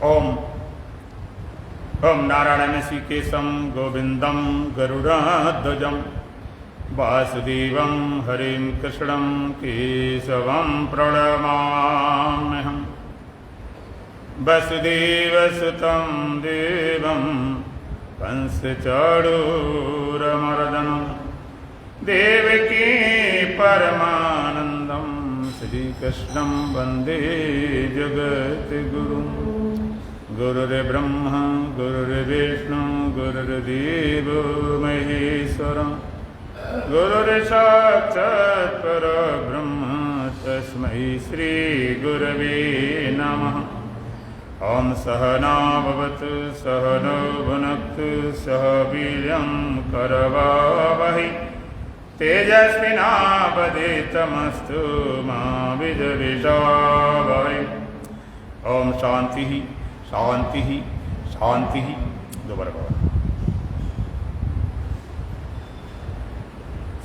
ओम ओम नारायण ऋषिकेशं गोविंदं गरुड़ध्वजं वासुदेवं हरिं कृष्णं केशवं प्रणमाम्यहम्। वसुदेवसुतं देवं कंसचाणूरमर्दनं देवकी परमानन्दं श्रीकृष्णं वन्दे जगद्गुरुं। गुरुर्ब्रह्मा गुरुर्विष्णु गुरुर्देवो महेश्वरः गुरुर्साक्षात् परब्रह्म तस्मै श्रीगुरवे नमः। ओम सहना भवतु सहनौ भुनक्तु सह वीर्यं करवावहै तेजस्विनावधीतमस्तु मा विद्विषावहै। ओम शांति शांति शांति। दोबारा बाबा।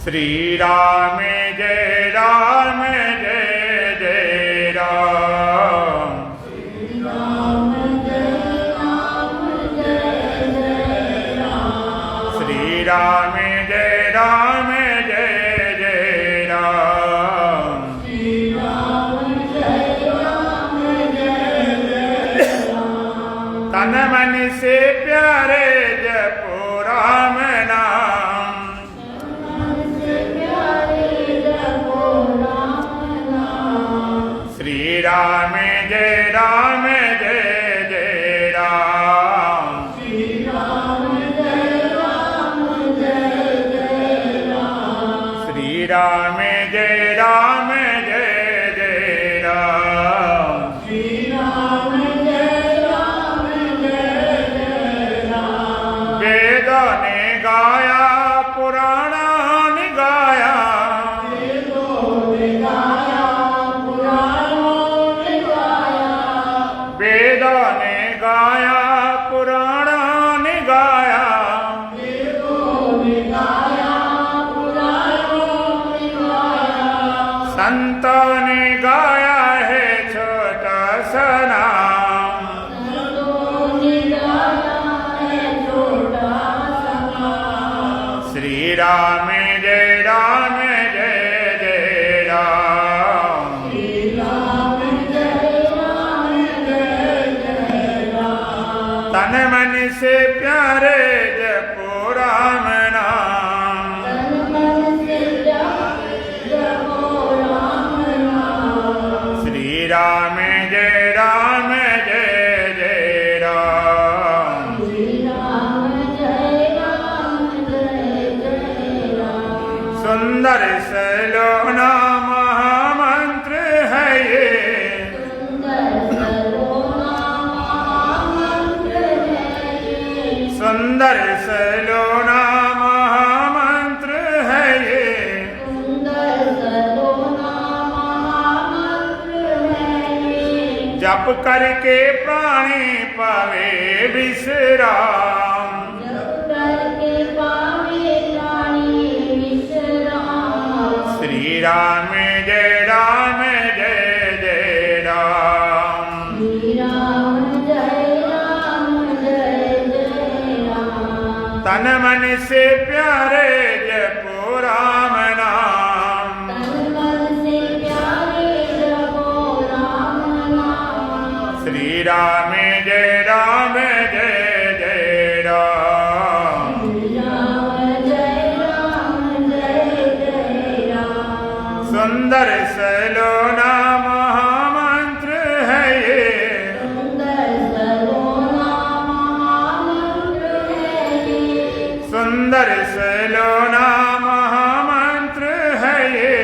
श्री राम जय राम जय जय राम। श्री राम जय राम जय जय राम। श्री राम जय राम जय जय राम। श्री राम जय राम जय जय राम। तन मन से प्यारे जपो राम नाम। मन से प्यारे जपो राम नाम। श्री राम जय राम जय जय राम। श्री राम जय राम जय जय राम। श्री राम जय राम जय जय राम। श्री राम जय राम जय जय राम। वेदों ने गाया पुराणों ने गाया। वेदों ने गाया पुराणों ने गाया। वेदों ने गाया पुराणों ने गाया। वेदों ने गाया पुराणों ने गाया। संतों ने गाया है छोटा सा नाम। संतों ने गाया है छोटा सा नाम। श्री राम जय राम जय जय राम। श्री राम जय राम जय जय राम। तन मन से प्यारे जपो राम नाम। तन मन से प्यारे जपो राम नाम। श्री राम जय राम जय जय राम। श्री राम जय राम जय जय राम। सुंदर सलोना महामंत्र है ये। सुंदर सलोना महामंत्र है ये। सुंदर सलोना महामंत्र है ये। सुंदर सलोना महामंत्र है ये। जप करके प्राणी पावे विश्राम। जप करके पावे प्राणी विश्राम। श्री राम जय राम जय जय राम। श्री राम जय राम जय जय राम। तन मन से प्यारे जपो राम नाम। तन मन से प्यारे जपो राम नाम। श्री राम जय राम जय जय राम। श्री राम जय राम जय जय राम। सुंदर सलोना महामंत्र है ये। सुंदर सलोना महामंत्र है ये। सुंदर सलोना महामंत्र है ये।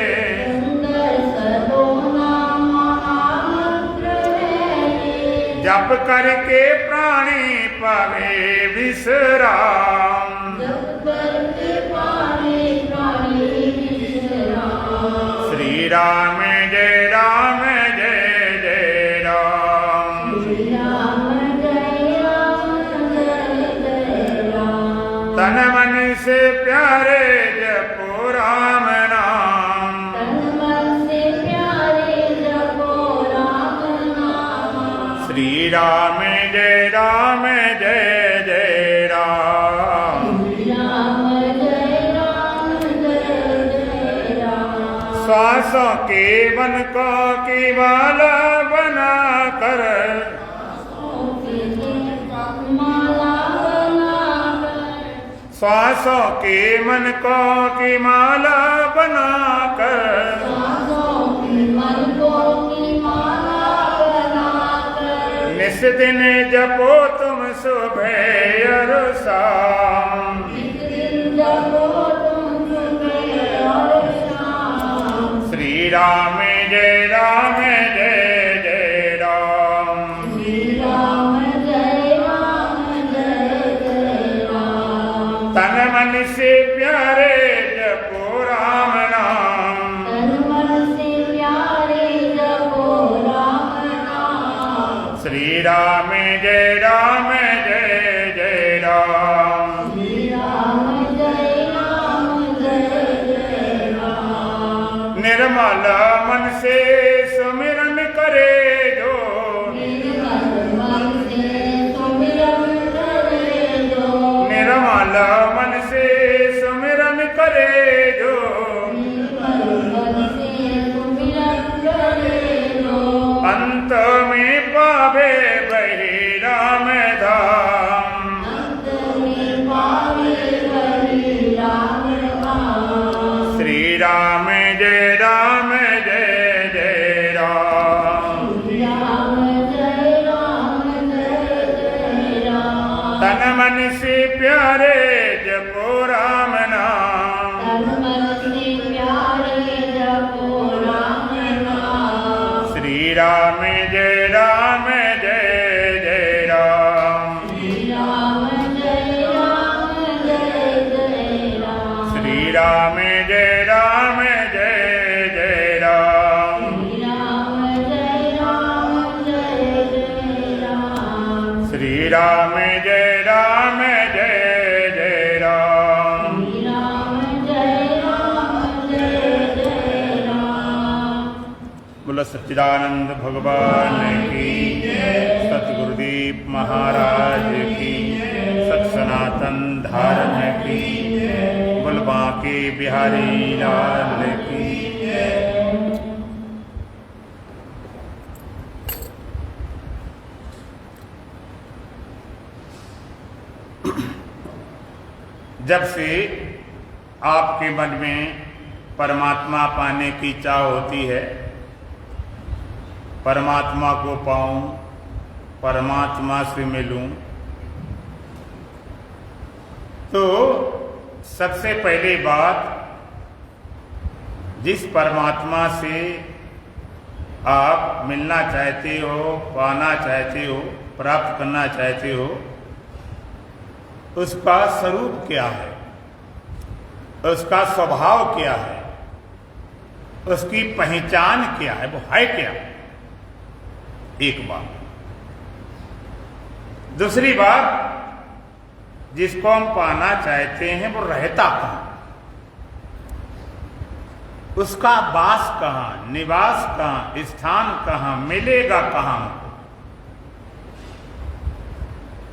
सुंदर सलोना महामंत्र है ये। जप करके प्राणी पावे विश्राम। जप करके पावे प्राणी विश्राम। श्री राम जय राम जय जय राम। श्री राम जय राम जय जय राम। तन मन से प्यारे जपो राम नाम। तन मन से प्यारे जपो राम नाम। श्री राम राम जय जय राम। राम जय राम जय जय राम। श्वासों के वन को केवल बना कर, माला बनाकर, श्वासों के मन को की माला बनाकर, सांसों की मन को की माला बनाकर, निस दिन जपो तुम सुबह और शाम। एक दिन जपो तुम सुबह और शाम। श्री राम जय जय राम। श्री राम जय जय राम। तन मन से प्यारे जपो राम नाम। तन मन से प्यारे जपो राम नाम। श्री राम जय जय राम। श्री राम जय जय राम। निर्मल मन से सुमिरन करे जो, निर्मल मन से सुमिरन करे जो, निर्मल मन से सुमिरन करे जो, निर्मल मन से सुमिरन करे जो, अंत में पावे बही राम धाम। अंत में पावे बही राम धाम। श्री राम जय जय राम। राम जय जय राम। तन मन से प्यारे जपो राम नाम। तन मन से प्यारे जपो राम नाम। श्री राम जय जय राम। श्री राम जय जय राम। श्री राम जय जय राम। श्री राम जय जय राम। श्री राम जय जय राम। बोलो सच्चिदानंद भगवान की जय, सतगुरुदेव महाराज की, सत सनातन धर्म की जय, बोल बांके बिहारी लाल की जय। जब से आपके मन में परमात्मा पाने की इच्छा होती है, परमात्मा को पाऊं, परमात्मा से मिलूं, तो सबसे पहली बात, जिस परमात्मा से आप मिलना चाहते हो, पाना चाहते हो, प्राप्त करना चाहते हो, उसका स्वरूप क्या है, उसका स्वभाव क्या है, उसकी पहचान क्या है, वो है क्या, एक बात। दूसरी बात, जिसको हम पाना चाहते हैं वो रहता कहाँ, उसका वास कहाँ, निवास कहाँ, स्थान कहाँ, मिलेगा कहाँ।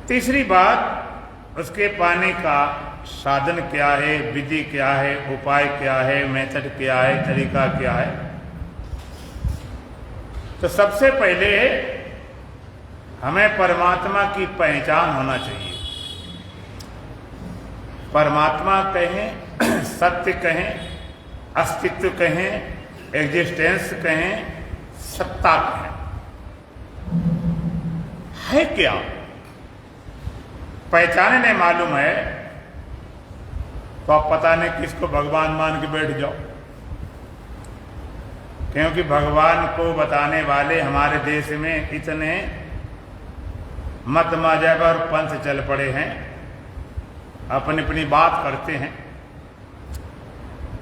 तीसरी बात, उसके पाने का साधन क्या है, विधि क्या है, उपाय क्या है, मेथड क्या है, तरीका क्या है। तो सबसे पहले हमें परमात्मा की पहचान होना चाहिए। परमात्मा कहें, सत्य कहें, अस्तित्व कहें, एग्जिस्टेंस कहें, सत्ता कहें, है क्या, पहचानने मालूम है तो आप पता नहीं किसको भगवान मान के बैठ जाओ, क्योंकि भगवान को बताने वाले हमारे देश में इतने मत मजहब और पंथ चल पड़े हैं, अपनी अपनी बात करते हैं।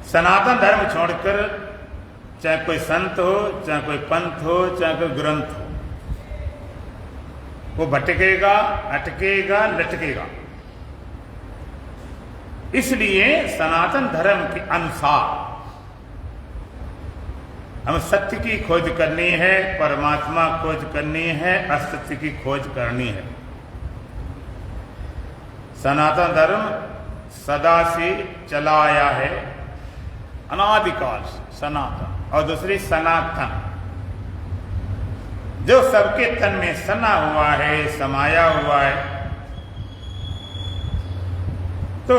सनातन धर्म छोड़कर चाहे कोई संत हो, चाहे कोई पंथ हो, चाहे कोई ग्रंथ हो, वो भटकेगा, अटकेगा, लटकेगा। इसलिए सनातन धर्म के अनुसार हमें सत्य की खोज करनी है, परमात्मा खोज करनी है, अस्तित्व की खोज करनी है। सनातन धर्म सदा से चला आया है, अनादिकाल से सनातन, और दूसरी सनातन, जो सबके तन में सना हुआ है, समाया हुआ है। तो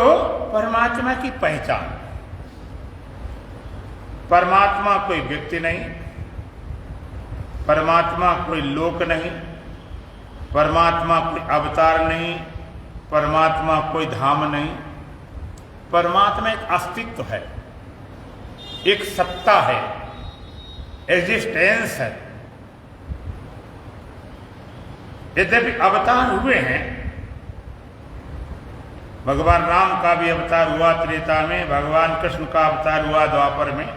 परमात्मा की पहचान, परमात्मा कोई व्यक्ति नहीं, परमात्मा कोई लोक नहीं, परमात्मा कोई अवतार नहीं, परमात्मा कोई धाम नहीं। परमात्मा एक अस्तित्व है, एक सत्ता है, एग्जिस्टेंस है। यद्यपि अवतार हुए हैं, भगवान राम का भी अवतार हुआ त्रेता में, भगवान कृष्ण का अवतार हुआ द्वापर में,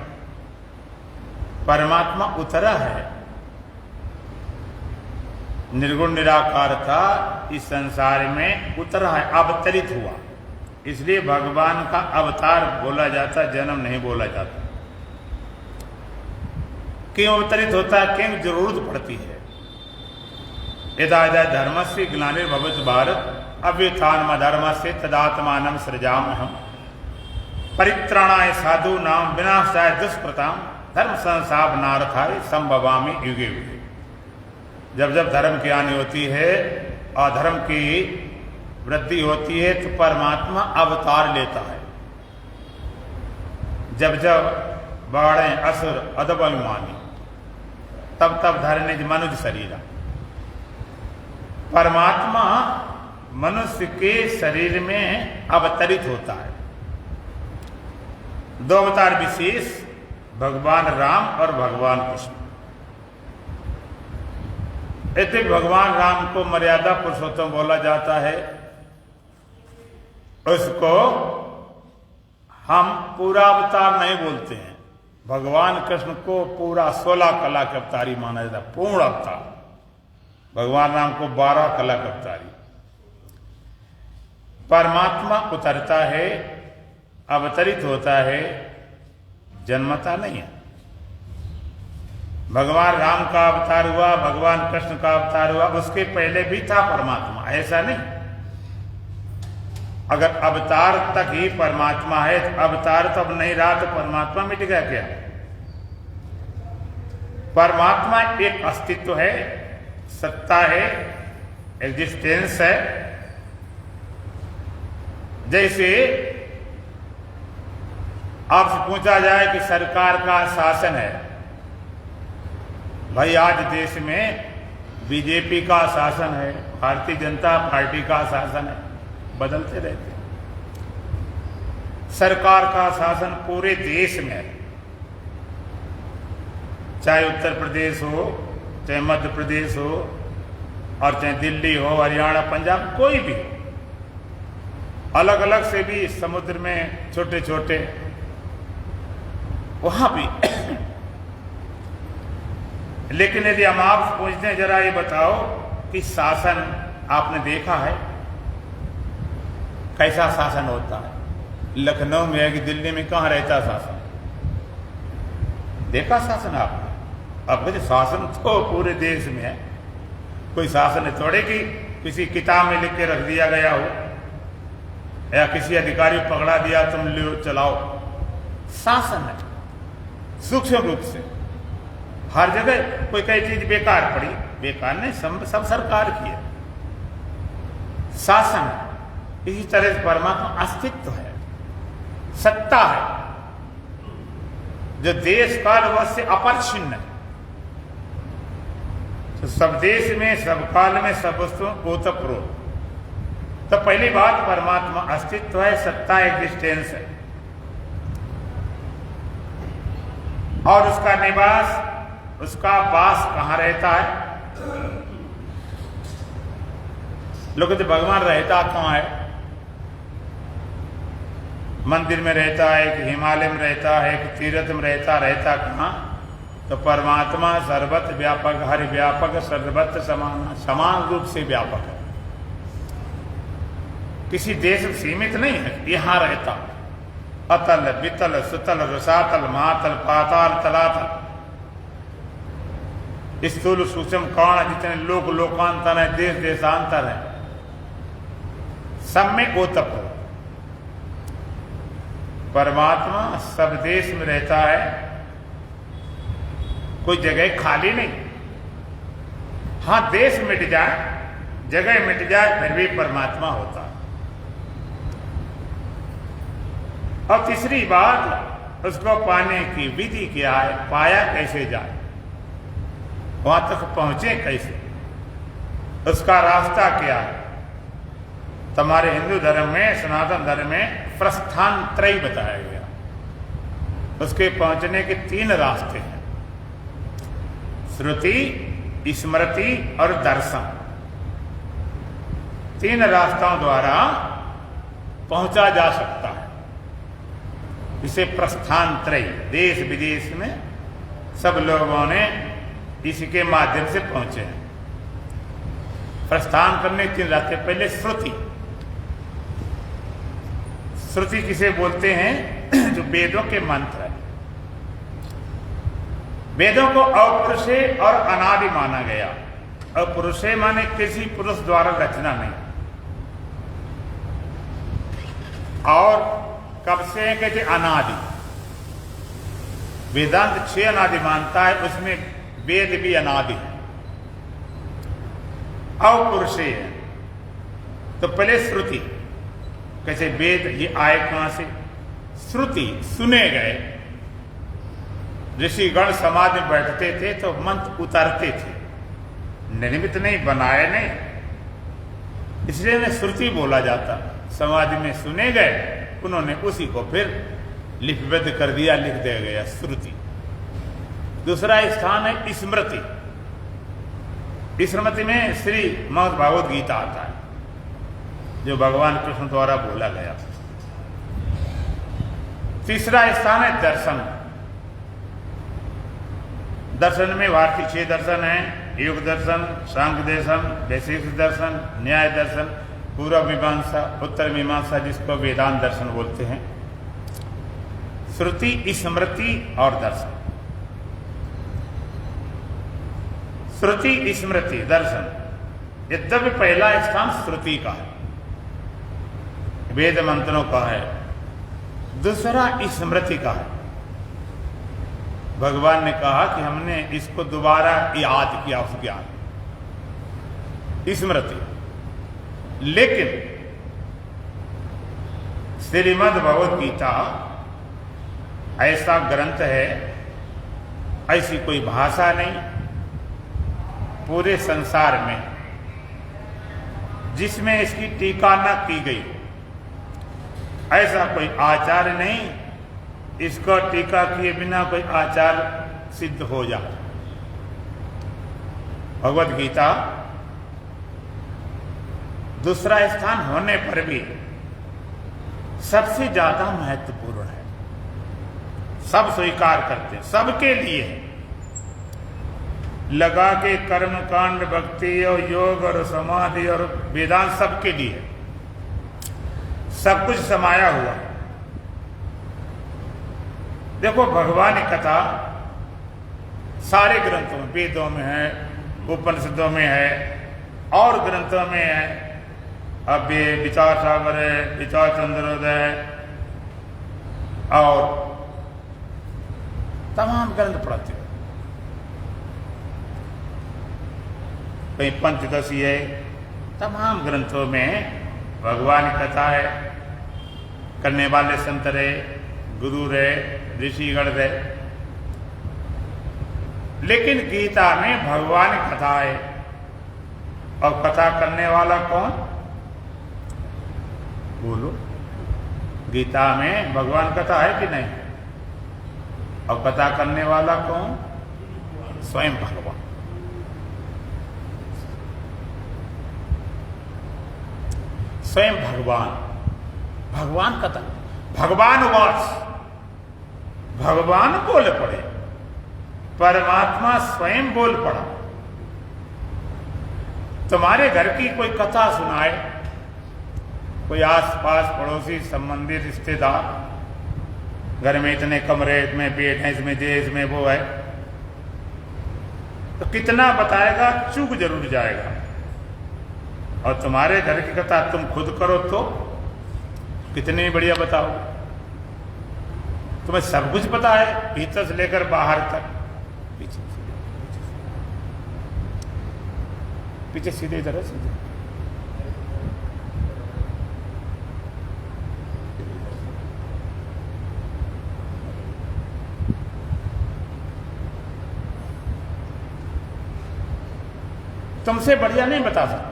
परमात्मा उतरा है, निर्गुण निराकार था, इस संसार में उतरा है, अवतरित हुआ। इसलिए भगवान का अवतार बोला जाता, जन्म नहीं बोला जाता। क्यों अवतरित होता है? क्यों जरूरत पड़ती है। यदा यदा धर्मस्य ग्लानिर्भवति भारत अभ्युत्थानमधर्मस्य तदात्मानं सृजाम्यहम् परित्राणाय साधूनां विनाशाय दुष्कृतां धर्म संस्थापनार्थाय संभवामि युगे युगे। जब जब धर्म की हानि होती है और धर्म की वृद्धि होती है तो परमात्मा अवतार लेता है। जब जब बाढ़े असुर अदभिमानी तब तब धरने मनुज शरीर। परमात्मा मनुष्य के शरीर में अवतरित होता है। दो अवतार विशेष, भगवान राम और भगवान कृष्ण। यदि भगवान राम को मर्यादा पुरुषोत्तम बोला जाता है, उसको हम पूरा अवतार नहीं बोलते हैं। भगवान कृष्ण को पूरा 16 कला के अवतारी माना जाता है, पूर्ण अवतार। भगवान राम को 12 कला के अवतारी। परमात्मा उतरता है, अवतरित होता है, जन्मता नहीं है। भगवान राम का अवतार हुआ, भगवान कृष्ण का अवतार हुआ, उसके पहले भी था परमात्मा, ऐसा नहीं। अगर अवतार तक ही परमात्मा है तो अवतार तो अब नहीं रहा तो परमात्मा मिट गया क्या? परमात्मा एक अस्तित्व है, सत्ता है, एग्जिस्टेंस है। जैसे आपसे पूछा जाए कि सरकार का शासन है, भाई आज देश में बीजेपी का शासन है, भारतीय जनता पार्टी का शासन है, बदलते रहते हैं। सरकार का शासन पूरे देश में है, चाहे उत्तर प्रदेश हो, चाहे मध्य प्रदेश हो, और चाहे दिल्ली हो, हरियाणा, पंजाब, कोई भी हो। अलग अलग से भी समुद्र में छोटे छोटे वहां भी लेकिन यदि हम आपसे पूछते हैं, जरा ये बताओ कि शासन आपने देखा है? कैसा शासन होता है? लखनऊ में है कि दिल्ली में, कहां रहता शासन? देखा शासन आपने? अब तो शासन तो पूरे देश में है। कोई शासन है थोड़े कि किसी किताब में लिख के रख दिया गया हो या किसी अधिकारी को पकड़ा दिया तुम लो चलाओ। शासन है सूक्ष्म रूप से हर जगह। कोई कई चीज बेकार पड़ी, बेकार नहीं, सब सरकार की है। शासन है। इसी तरह से परमात्मा अस्तित्व है, सत्ता है, जो देश काल वश से अपरिच्छिन्न है। तो सब देश में, सब काल में, सब वस्तुओं ओतप्रोत। तो पहली बात, परमात्मा अस्तित्व है, सत्ता, एग्जिस्टेंस है। और उसका निवास, उसका वास कहां रहता है? लोग कहते भगवान रहता कहां है? मंदिर में रहता है, कि हिमालय में रहता है, कि तीर्थ में रहता कहां? तो परमात्मा सर्वत्र व्यापक, हर व्यापक, सर्वत्र समान रूप से व्यापक है। किसी देश में सीमित नहीं है, यहां रहता। अतल, वितल, सुतल, रसातल, महातल, पाताल, तलातल, स्थूल, सूक्ष्म, कण, जितने लोक लोकांतर है, देश देशांतर है, सब में ओतप हो। परमात्मा सब देश में रहता है, कोई जगह खाली नहीं। हाँ, देश मिट जाए, जगह मिट जाए, फिर भी परमात्मा होता है। और तीसरी बात, उसको पाने की विधि क्या है, पाया कैसे जाए, वहां तक पहुंचे कैसे, उसका रास्ता क्या है। तुम्हारे हिंदू धर्म में, सनातन धर्म में प्रस्थान त्रय बताया गया। उसके पहुंचने के 3 रास्ते हैं, श्रुति, स्मृति और दर्शन। 3 रास्तों द्वारा पहुंचा जा सकता है। इसे प्रस्थान त्रय, देश विदेश में सब लोगों ने इसके माध्यम से पहुंचे हैं। प्रस्थान करने 3 रास्ते। पहले श्रुति। श्रुति किसे बोलते हैं? जो वेदों के मंत्र है। वेदों को अपरुषे और अनादि माना गया। अपरुषे माने किसी पुरुष द्वारा रचना नहीं। और कब से कहते अनादि। वेदांत 6 अनादि मानता है, उसमें वेद भी अनादि है, अपरुषे है। तो पहले श्रुति, कैसे वेद ये आए कहां से? श्रुति, सुने गए। ऋषिगण समाज में बैठते थे तो मंत्र उतारते थे, निर्मित नहीं, बनाए नहीं, इसलिए उन्हें श्रुति बोला जाता। समाज में सुने गए, उन्होंने उसी को फिर लिपिबद्ध कर दिया, लिख दिया गया, श्रुति। दूसरा स्थान है स्मृति। स्मृति में श्री मद् भागवत गीता आता है, जो भगवान कृष्ण द्वारा बोला गया। तीसरा स्थान है दर्शन। दर्शन में भारतीय 6 दर्शन हैं, योग दर्शन, सांख्य दर्शन, वैशेषिक दर्शन, न्याय दर्शन, पूर्व मीमांसा, उत्तर मीमांसा, जिसको वेदांत दर्शन बोलते हैं। श्रुति, स्मृति और दर्शन। श्रुति, स्मृति, दर्शन। यद्यपि पहला स्थान श्रुति का है, वेद मंत्रों का है। दूसरा स्मृति का है। भगवान ने कहा कि हमने इसको दोबारा याद किया, उस ज्ञान, स्मृति। लेकिन श्रीमद् भगवत गीता ऐसा ग्रंथ है, ऐसी कोई भाषा नहीं पूरे संसार में जिसमें इसकी टीका न की गई। ऐसा कोई आचार्य नहीं इसको टीका किए बिना कोई आचार सिद्ध हो जाए। भगवत गीता दूसरा स्थान होने पर भी सबसे ज्यादा महत्वपूर्ण है। सब स्वीकार करते हैं, सबके लिए है। लगा के कर्म कांड, भक्ति और योग और समाधि और वेदांत सबके लिए है। सब कुछ समाया हुआ है। देखो, भगवान की कथा सारे ग्रंथों में, वेदों में है, उपनिषदों में है और ग्रंथों में है। अब ये विचार सागर है, विचार चंद्रोदय है और तमाम ग्रंथ पढ़ते हैं। कहीं पंचदशी है, तमाम ग्रंथों में भगवान की कथा है। करने वाले संत रहे, गुरु रहे, ऋषिगण रहे। लेकिन गीता में भगवान की कथा है और कथा करने वाला कौन? बोलो, गीता में भगवान कथा है कि नहीं? और कथा करने वाला कौन? स्वयं भगवान। स्वयं भगवान। भगवान कथा, भगवान वास, भगवान बोल पड़े, परमात्मा स्वयं बोल पड़ा। तुम्हारे घर की कोई कथा सुनाए, कोई आसपास पड़ोसी संबंधी रिश्तेदार, घर में इतने कमरे, इसमें बेड है, इसमें ये, इसमें वो है, तो कितना बताएगा, चूक जरूर जाएगा। और तुम्हारे घर की कथा तुम खुद करो तो कितनी बढ़िया बताओ। तुम्हें सब कुछ पता है, भीतर से लेकर बाहर तक। पीछे सीधे इधर है, सीधे। तुमसे बढ़िया नहीं बता सकता।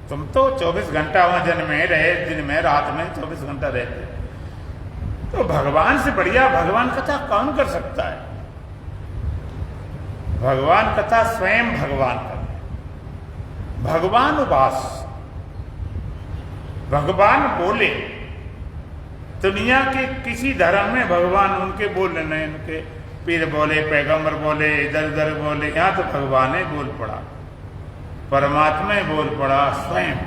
तुम तो 24 घंटा वहां जन्म में रहे, दिन में रात में 24 घंटा रहते, तो भगवान से बढ़िया भगवान कथा कौन कर सकता है? भगवान कथा स्वयं भगवान कर, भगवान उपास, भगवान बोले। दुनिया के किसी धर्म में भगवान उनके बोल नहीं, उनके पीर बोले, पैगंबर बोले, इधर उधर बोले, यहां तो भगवान ही बोल पड़ा, परमात्मा ही बोल पड़ा स्वयं।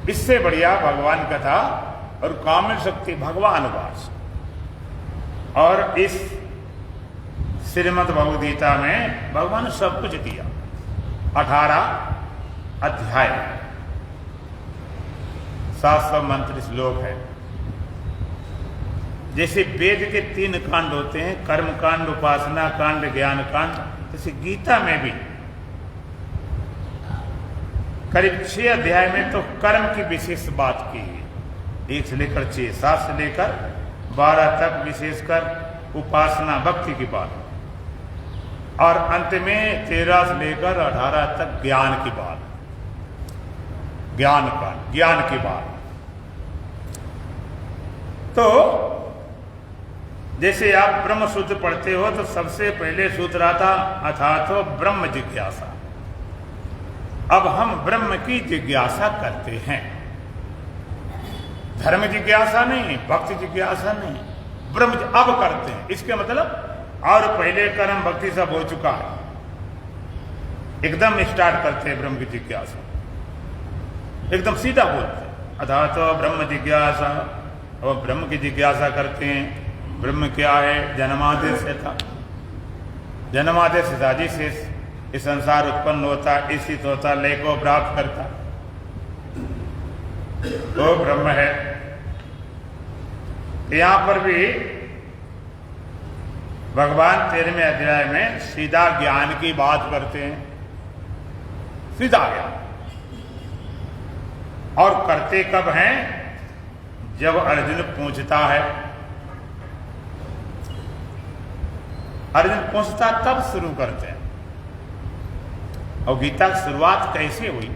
इससे बढ़िया भगवान कथा और कामिल शक्ति भगवान वास। और इस श्रीमद् भगवद गीता में भगवान ने सब कुछ दिया। 18 अध्याय, 700 मंत्र श्लोक है। जैसे वेद के 3 कांड होते हैं, कर्म कांड, उपासना कांड, ज्ञान कांड, जैसे गीता में भी करीब 6 अध्याय में तो कर्म की विशेष बात की है। 1 से लेकर 6, 7 से लेकर 12 तक विशेषकर उपासना भक्ति की बात, और अंत में 13 से लेकर 18 तक ज्ञान की बात, ज्ञान की बात। तो जैसे आप ब्रह्म सूत्र पढ़ते हो तो सबसे पहले सूत्र आता अथातो ब्रह्म जिज्ञासा। अब हम ब्रह्म की जिज्ञासा करते हैं, धर्म जिज्ञासा नहीं, भक्ति जिज्ञासा नहीं, ब्रह्म अब करते हैं। इसके मतलब और पहले कर्म भक्ति सब हो चुका है, एकदम स्टार्ट करते हैं ब्रह्म की जिज्ञासा, एकदम सीधा बोलते हैं अथातो ब्रह्म जिज्ञासा। और ब्रह्म की जिज्ञासा करते हैं। ब्रह्म क्या है? जन्मादि से था, जन्मादि से था, जिससे ये संसार उत्पन्न होता, ईशित होता, लय को प्राप्त करता, वो ब्रह्म है। यहां पर भी भगवान 13वें अध्याय में सीधा ज्ञान की बात करते हैं, सीधा ज्ञान। और करते कब हैं? जब अर्जुन पूछता है, अर्जुन पूछता तब शुरू करते हैं। और गीता की शुरुआत कैसे हुई,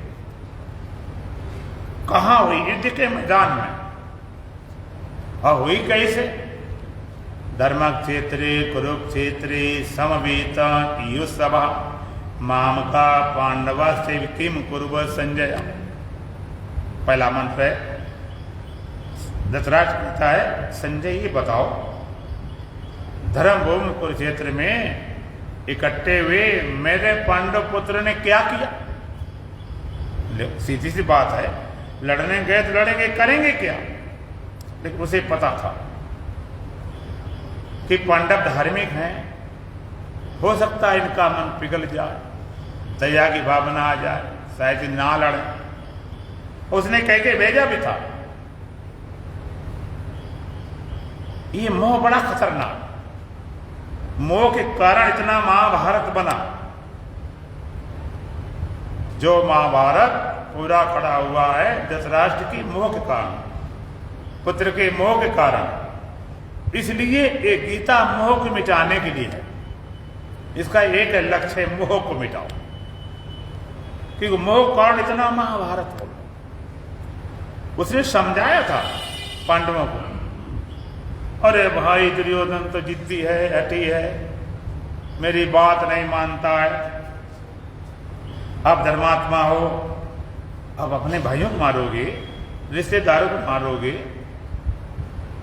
कहां हुई? युद्ध के मैदान में। और हुई कैसे? धर्मक्षेत्रे कुरुक्षेत्रे समवेत युसभा मामका पांडवा से किम कुरुव संजय। पहला मंत्र है। धृतराष्ट्र कहता है, संजय ये बताओ, धर्मभूमि कुरुक्षेत्र में इकट्ठे हुए मेरे पांडव पुत्र ने क्या किया? सीधी सी बात है, लड़ने गए तो लड़ेंगे, करेंगे क्या? लेकिन उसे पता था कि पांडव धार्मिक हैं, हो सकता है इनका मन पिघल जाए, दया की भावना आ जाए, शायद ना लड़े। उसने कह के भेजा भी था। ये मोह बड़ा खतरनाक, मोह के कारण इतना महाभारत बना। जो महाभारत पूरा खड़ा हुआ है धृतराष्ट्र की मोह के कारण, पुत्र के मोह के कारण। इसलिए ये गीता मोह को मिटाने के लिए है। इसका एक लक्ष्य है, मोह को मिटाओ। क्योंकि मोह कारण इतना महाभारत हो। उसने समझाया था पांडवों को, अरे भाई दुर्योधन तो जिद्दी है, हठी है, मेरी बात नहीं मानता है। आप धर्मात्मा हो, अब अपने भाइयों को मारोगे, रिश्तेदारों को मारोगे,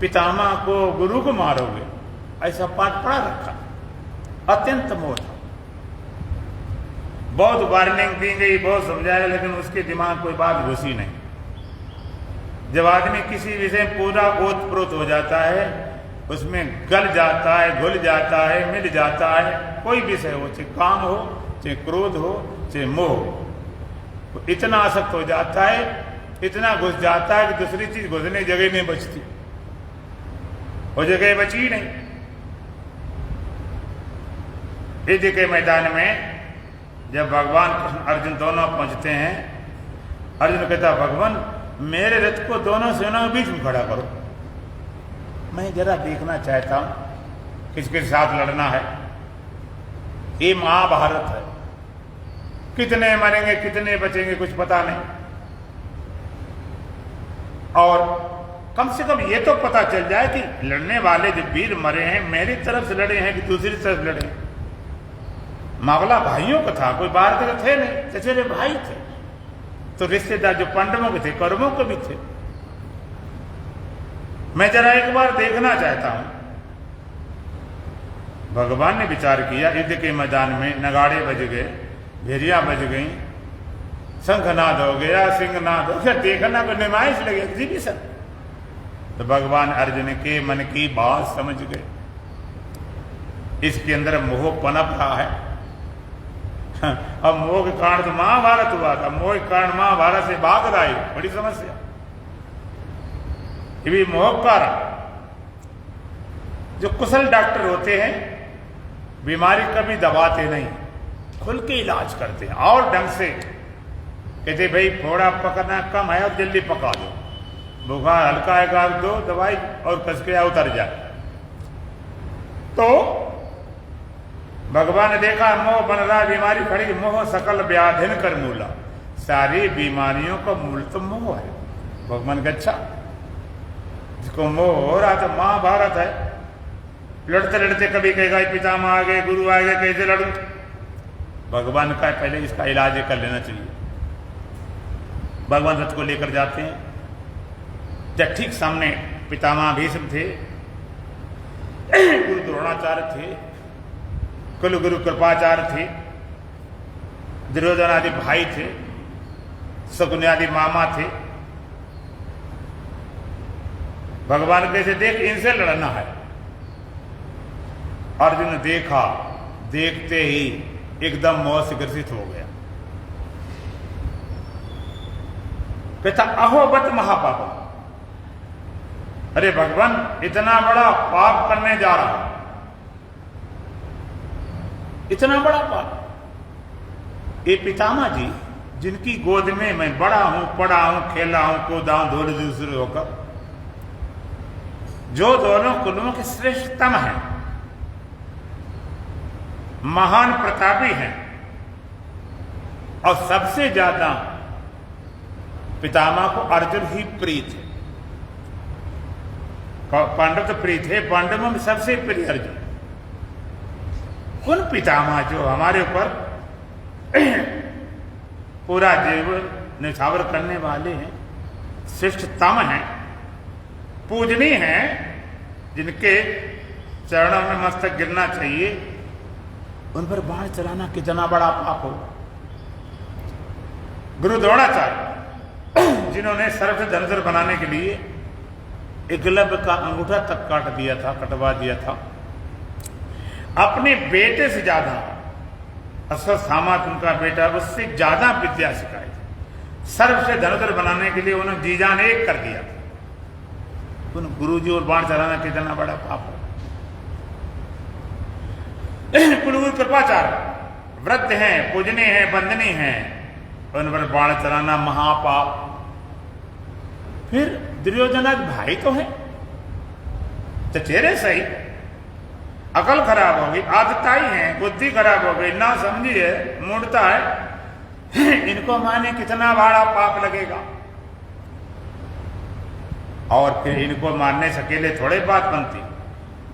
पितामह को, गुरु को मारोगे, ऐसा पाठ पढ़ा रखा। अत्यंत मोह था। बहुत वार्निंग दी गई, बहुत समझाया, लेकिन उसके दिमाग कोई बात घुसी नहीं। जब आदमी किसी विषय में पूरा ओतप्रोत हो जाता है, उसमें गल जाता है, घुल जाता है, मिल जाता है, कोई विषय हो, चाहे काम हो, चाहे क्रोध हो, चाहे मोह, वो इतना आसक्त हो जाता है, इतना घुस जाता है कि दूसरी चीज घुसने की जगह नहीं बचती, वो जगह बची नहीं। युद्ध के मैदान में जब भगवान कृष्ण अर्जुन दोनों पहुंचते हैं, अर्जुन कहता भगवान मेरे रथ को दोनों सेनाओं के बीच में खड़ा करो, मैं जरा देखना चाहता हूं किसके साथ लड़ना है। ये महाभारत है, कितने मरेंगे कितने बचेंगे कुछ पता नहीं, और कम से कम ये तो पता चल जाए कि लड़ने वाले जो वीर मरे हैं मेरी तरफ से लड़े हैं कि दूसरी तरफ लड़े हैं। मामला भाइयों का था, कोई बाहर के थे नहीं, चचेरे भाई थे, तो रिश्तेदार जो पांडवों के थे कौरवों के भी थे। मैं जरा एक बार देखना चाहता हूं। भगवान ने विचार किया, युद्ध के मैदान में नगाड़े बज गए, भेरियां बज गई, शंखनाद हो गया, सिंहनाद हो गया, देखना को नुमाइश लगे एग्जीबिशन। तो भगवान अर्जुन के मन की बात समझ गए, इसके अंदर मोह पनप रहा है। अब मोह के कारण तो महाभारत हुआ था, मोह के कारण महाभारत से भाग रहा है, बड़ी समस्या। ये भी मोह का कारण। जो कुशल डॉक्टर होते हैं बीमारी कभी दबाते नहीं, खुल के इलाज करते हैं और ढंग से कहते भाई फोड़ा पकड़ना कम है और जल्दी पका दो, बुखार हल्का है का दो दवाई और कसके उतर जाए। तो भगवान ने देखा मोह बन रहा, बीमारी खड़ी, मोह सकल व्याधिन कर मूला, सारी बीमारियों का मूल तो मोह है। भगवान का अच्छा जिसको मोह हो रहा तो महाभारत है, लड़ते लड़ते कभी कहेगा पितामह आ गए, गुरु आ गए, कैसे लड़ूं। भगवान का पहले इसका इलाज कर लेना चाहिए। भगवान रथ को लेकर जाते हैं, जब ठीक सामने पितामह भीष्म थे, गुरु द्रोणाचार्य थे, कुल गुरु कृपाचार्य थे, दुर्योधन आदि भाई थे, शकुनि आदि मामा थे। भगवान कैसे देख इनसे लड़ना है। अर्जुन ने देखा, देखते ही एकदम मोह से ग्रसित हो गया। कहता अहोबत महापाप, अरे भगवान इतना बड़ा पाप करने जा रहा हूं, इतना बड़ा पाप। ये पितामह जी जिनकी गोद में मैं बड़ा हूं, पड़ा हूं, खेला हूं, कूदा हूं, धोले दूसरे होकर, जो दोनों कुलों के श्रेष्ठतम हैं, महान प्रतापी हैं, और सबसे ज्यादा पितामह को अर्जुन ही प्रिय थे। पांडव तो प्रिय थे, पांडवों में सबसे प्रिय अर्जुन। उन पितामह जो हमारे ऊपर पूरा जीवन निछावर करने वाले हैं, श्रेष्ठतम हैं, पूजनीय हैं, जिनके चरणों में मस्तक गिरना चाहिए, उन पर बाण चलाना कितना बड़ा पाप हो। गुरु द्रोणाचार्य जिन्होंने सर्प से धनुष बनाने के लिए एकलव्य का अंगूठा तक काट दिया था, कटवा दिया था, अपने बेटे से ज्यादा, अश्वत्थामा उनका बेटा, उससे ज्यादा विद्या सिखाई थी। सर्प से धनुष बनाने के लिए उन्होंने जी जान एक कर दिया था। उन गुरुजी और बाण चलाना कितना बड़ा पाप हो। कुलगुरु कृपाचार्य वृद्ध हैं, पूजनीय हैं, वंदनीय हैं, उन पर बाण चलाना महापाप। फिर दुर्योधन भाई तो है, चचेरे सही, अकल खराब होगी, आदताई है, बुद्धि खराब हो गई, ना समझी है, मूर्ता है, इनको माने कितना बड़ा पाप लगेगा। और फिर इनको मारने से अकेले थोड़े बात बनती,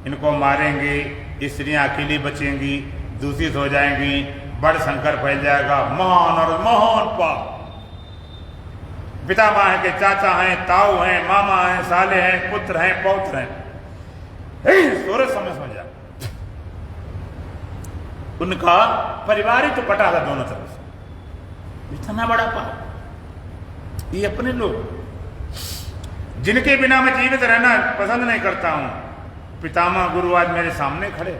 इनको मारेंगे, स्त्रियां अकेली बचेंगी, दूषित हो जाएंगी, बड़ संकर फैल जाएगा, महान और महान पाप। पितामह है के चाचा हैं, ताऊ हैं, मामा हैं, साले हैं, पुत्र हैं, पौत्र हैं, सोरे समझ जा। उनका परिवार ही तो पटा था दोनों तरफ से, इतना बड़ा पाप। ये अपने लोग जिनके बिना मैं जीवित रहना पसंद नहीं करता हूं, पितामह गुरु आज मेरे सामने खड़े,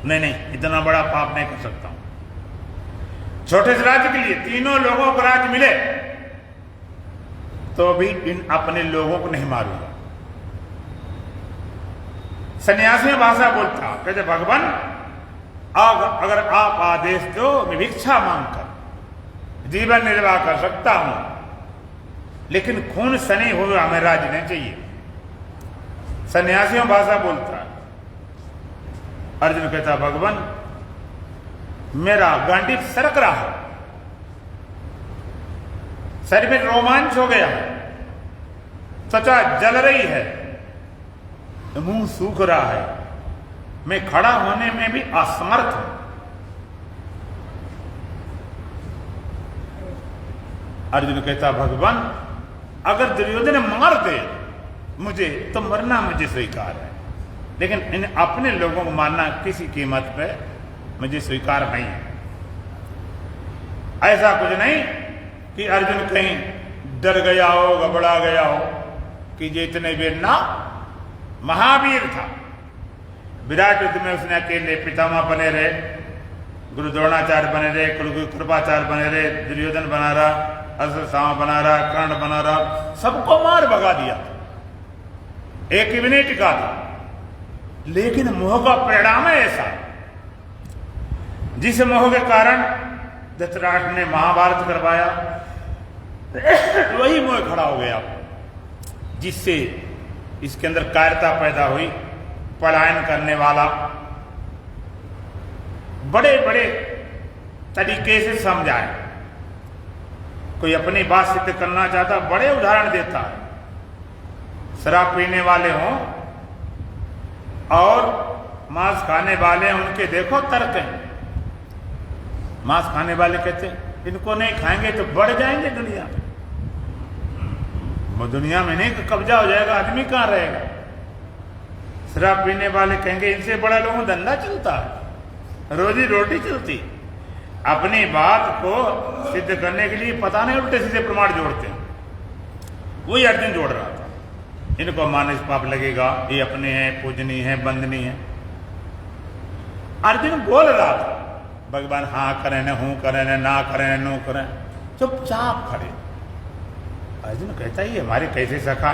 नहीं इतना बड़ा पाप नहीं कर सकता हूं। छोटे से राज्य के लिए तीनों लोगों को राज्य मिले तो भी इन अपने लोगों को नहीं मारूंगा। सन्यासी में भाषा बोलता, कहते भगवान अगर आप आदेश दो मैं भिक्षा मांगकर जीवन निर्वाह कर सकता हूं, लेकिन खून सनी हुआ हमें राज्य नहीं चाहिए। सन्यासियों भाषा बोलता। अर्जुन कहता भगवान मेरा गांडीव सरक रहा है, शरीर में रोमांच हो गया है, त्वचा जल रही है, मुंह सूख रहा है, मैं खड़ा होने में भी असमर्थ हूं। अर्जुन कहता भगवान अगर दुर्योधन मार दे मुझे तो मरना मुझे स्वीकार है, लेकिन इन अपने लोगों को मारना किसी कीमत पे मुझे स्वीकार नहीं है। ऐसा कुछ नहीं कि अर्जुन कहीं डर गया हो, घबरा गया हो कि ये इतने वीर ना, महावीर था। विराट युद्ध में उसने अकेले पितामह बने रहे, गुरु द्रोणाचार्य बने रहे, गुरु कृपाचार्य बने रहे, दुर्योधन बना रहा, अश्वत्थामा बना रहा, कर्ण बना रहा, सबको मार भगा दिया, एक भी नहीं टिका था। लेकिन मोह का परिणाम है ऐसा, जिस मोह के कारण धृतराष्ट्र ने महाभारत करवाया, वही मोह खड़ा हो गया, जिससे इसके अंदर कायरता पैदा हुई। पलायन करने वाला बड़े बड़े तरीके से समझाए, कोई अपनी बात सिद्ध करना चाहता बड़े उदाहरण देता है। शराब पीने वाले हों और मांस खाने वाले उनके देखो तर्क हैं। मांस खाने वाले कहते हैं इनको नहीं खाएंगे तो बढ़ जाएंगे दुनिया में, वो दुनिया में नहीं कब्जा हो जाएगा, आदमी कहां रहेगा। शराब पीने वाले कहेंगे इनसे बड़ा लोगों का धंधा चलता है, रोजी रोटी चलती। अपनी बात को सिद्ध करने के लिए पता नहीं उल्टे सीधे प्रमाण जोड़ते हैं, वही अर्जुन जोड़ रहा था। इनको मानस पाप लगेगा, ये अपने हैं, पूजनी है, बंदनी है। अर्जुन बोल रहा था भगवान हाँ करें न हूं करें न ना करें न नो करें, चुपचाप खड़े। अर्जुन कहता है ये हमारे कैसे सखा,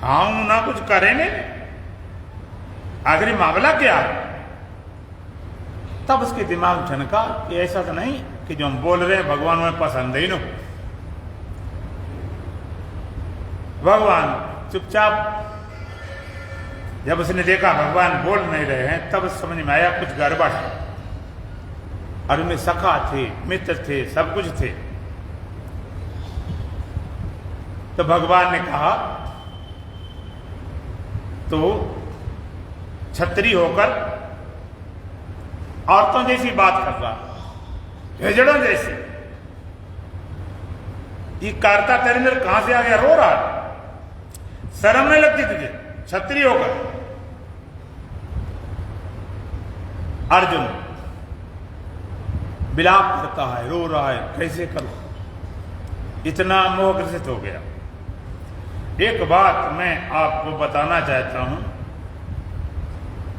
हाँ ना कुछ करेंगे, आखिरी मामला क्या है। तब उसके दिमाग झनका कि ऐसा तो नहीं कि जो हम बोल रहे हैं भगवान में पसंद ही न। भगवान चुपचाप, जब उसने देखा भगवान बोल नहीं रहे हैं तब समझ में आया कुछ गड़बड़ है। और उनमें सखा थे, मित्र थे, सब कुछ थे। तो भगवान ने कहा तो छत्री होकर औरतों जैसी बात कर रहा, भेजड़ों जैसी, ये कारता तेरे अंदर कहां से आ गया, रो रहा, शर्म नहीं लगती तुझे छत्री होकर। अर्जुन विलाप करता है, रो रहा है, कैसे करूं, इतना मोहग्रसित हो गया। एक बात मैं आपको बताना चाहता हूं,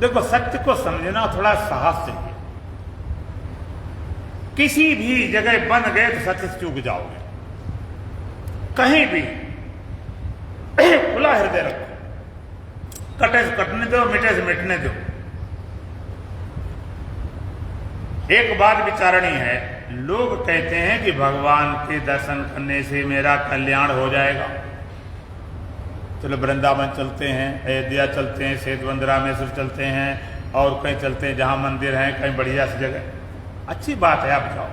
देखो सत्य को समझना थोड़ा साहस चाहिए। किसी भी जगह बन गए तो सत्य से चूक जाओगे, कहीं भी खुला हृदय रखो, कटे से कटने दो, मिटे से मिटने दो। एक बात विचारणी है, लोग कहते हैं कि भगवान के दर्शन करने से मेरा कल्याण हो जाएगा। चलो वृंदावन चलते हैं, अयोध्या चलते हैं, सेतुबंध रामेश्वर चलते हैं, और कहीं चलते हैं जहां मंदिर हैं, कहीं बढ़िया सी जगह। अच्छी बात है, आप जाओ,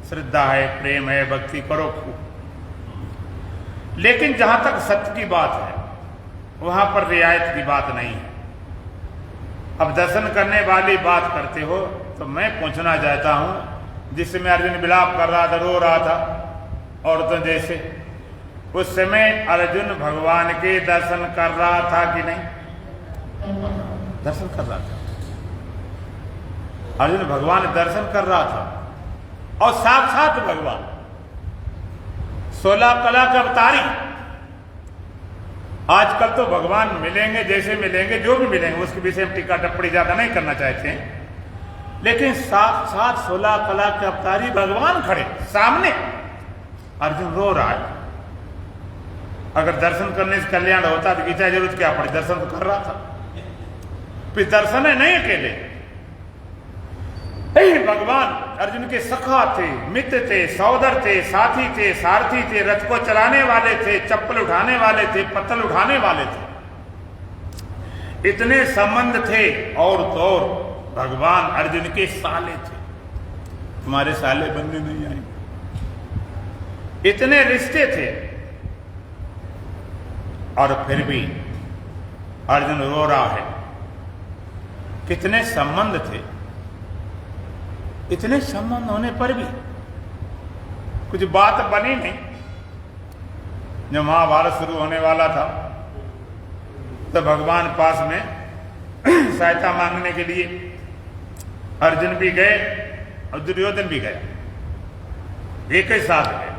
श्रद्धा है, प्रेम है, भक्ति करो खूब। लेकिन जहां तक सत्य की बात है वहां पर रियायत की बात नहीं है। अब दर्शन करने वाली बात करते हो तो मैं पूछना चाहता हूं, जिस समय अर्जुन विलाप कर रहा था, रो रहा था औरतों जैसे, उस समय अर्जुन भगवान के दर्शन कर रहा था कि नहीं? दर्शन कर रहा था। अर्जुन भगवान दर्शन कर रहा था, और साक्षात भगवान 16 कला के अवतारी। आजकल तो भगवान मिलेंगे जैसे मिलेंगे, जो भी मिलेंगे उसके विषय में टीका टिप्पणी ज्यादा नहीं करना चाहते हैं। लेकिन साक्षात 16 कला के अवतारी भगवान खड़े सामने। अर्जुन रो रहा है। अगर दर्शन करने से कल्याण होता तो गीता जरूरत क्या पड़ी, दर्शन तो कर रहा था। फिर दर्शन है नहीं अकेले, भगवान अर्जुन के सखा थे, मित्र थे, सौदर थे, साथी थे, सारथी थे, रथ को चलाने वाले थे, चप्पल उठाने वाले थे, पत्तल उठाने वाले थे। इतने संबंध थे। और तो और भगवान अर्जुन के साले थे। तुम्हारे साले बनने नहीं आएंगे, इतने रिश्ते थे। और फिर भी अर्जुन रो रहा है। कितने संबंध थे, इतने संबंध होने पर भी कुछ बात बनी नहीं। जब महाभारत शुरू होने वाला था तो भगवान पास में सहायता मांगने के लिए अर्जुन भी गए और दुर्योधन भी गया, एक ही साथ गए।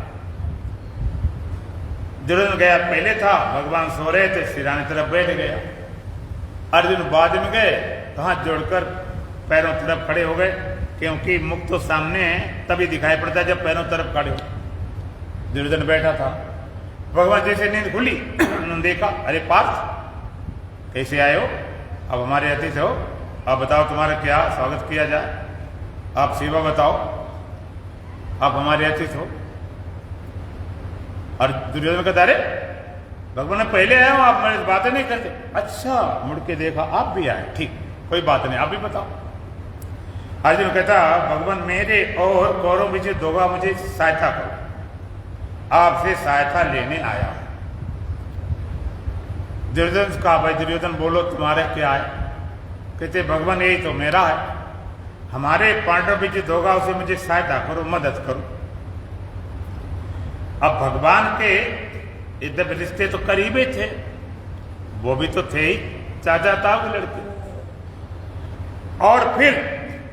दुर्योधन गया पहले था, भगवान सो रहे थे, सिराने तरफ बैठ गया। अर्जुन बाद में गए तो हाथ जोड़कर पैरों तरफ खड़े हो गए, क्योंकि मुख तो सामने है, तभी दिखाई पड़ता है जब पैरों तरफ खड़े हो। दुर्योधन बैठा था। भगवान जैसे नींद खुली उन्होंने देखा, अरे पार्थ कैसे आए हो, अब हमारे अतिथि हो, अब बताओ तुम्हारा क्या स्वागत किया जाए, आप सेवा बताओ, आप हमारे अतिथि हो। और दुर्योधन कहता, अरे भगवान ने पहले आए हो, आप मेरी बातें नहीं करते। अच्छा, मुड़ के देखा आप भी आए, ठीक, कोई बात नहीं, आप भी बताओ। अर्जुन कहता, भगवान मेरे और कौरव विजय दोगा, मुझे सहायता करो, आपसे सहायता लेने आया हूं। दुर्योधन कहा, भाई दुर्योधन बोलो तुम्हारे क्या है। कहते, भगवान यही तो मेरा है, हमारे पांडव विजय दोगा, उसे मुझे सहायता करो, मदद करो। अब भगवान के इधर रिश्ते तो करीबी थे, वो भी तो थे ही, चाचा ताऊ के लड़के। और फिर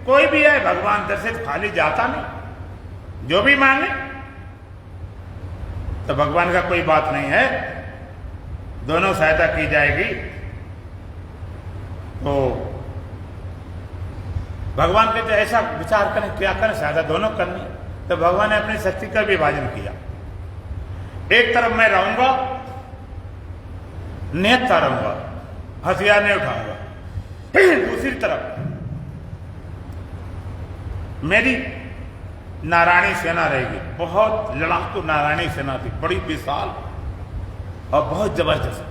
कोई भी आए भगवान दर से खाली जाता नहीं, जो भी मांगे तो भगवान का कोई बात नहीं है, दोनों सहायता की जाएगी। तो भगवान कहते ऐसा विचार करें, क्या करें, सहायता दोनों करनी। तो भगवान ने अपनी शक्ति का विभाजन किया। एक तरफ मैं रहूंगा, निहत्था रहूंगा, हथियार नहीं उठाऊंगा। दूसरी तरफ मेरी नारायणी सेना रहेगी, बहुत लड़ाकू नारायणी सेना थी, बड़ी विशाल और बहुत जबरदस्त।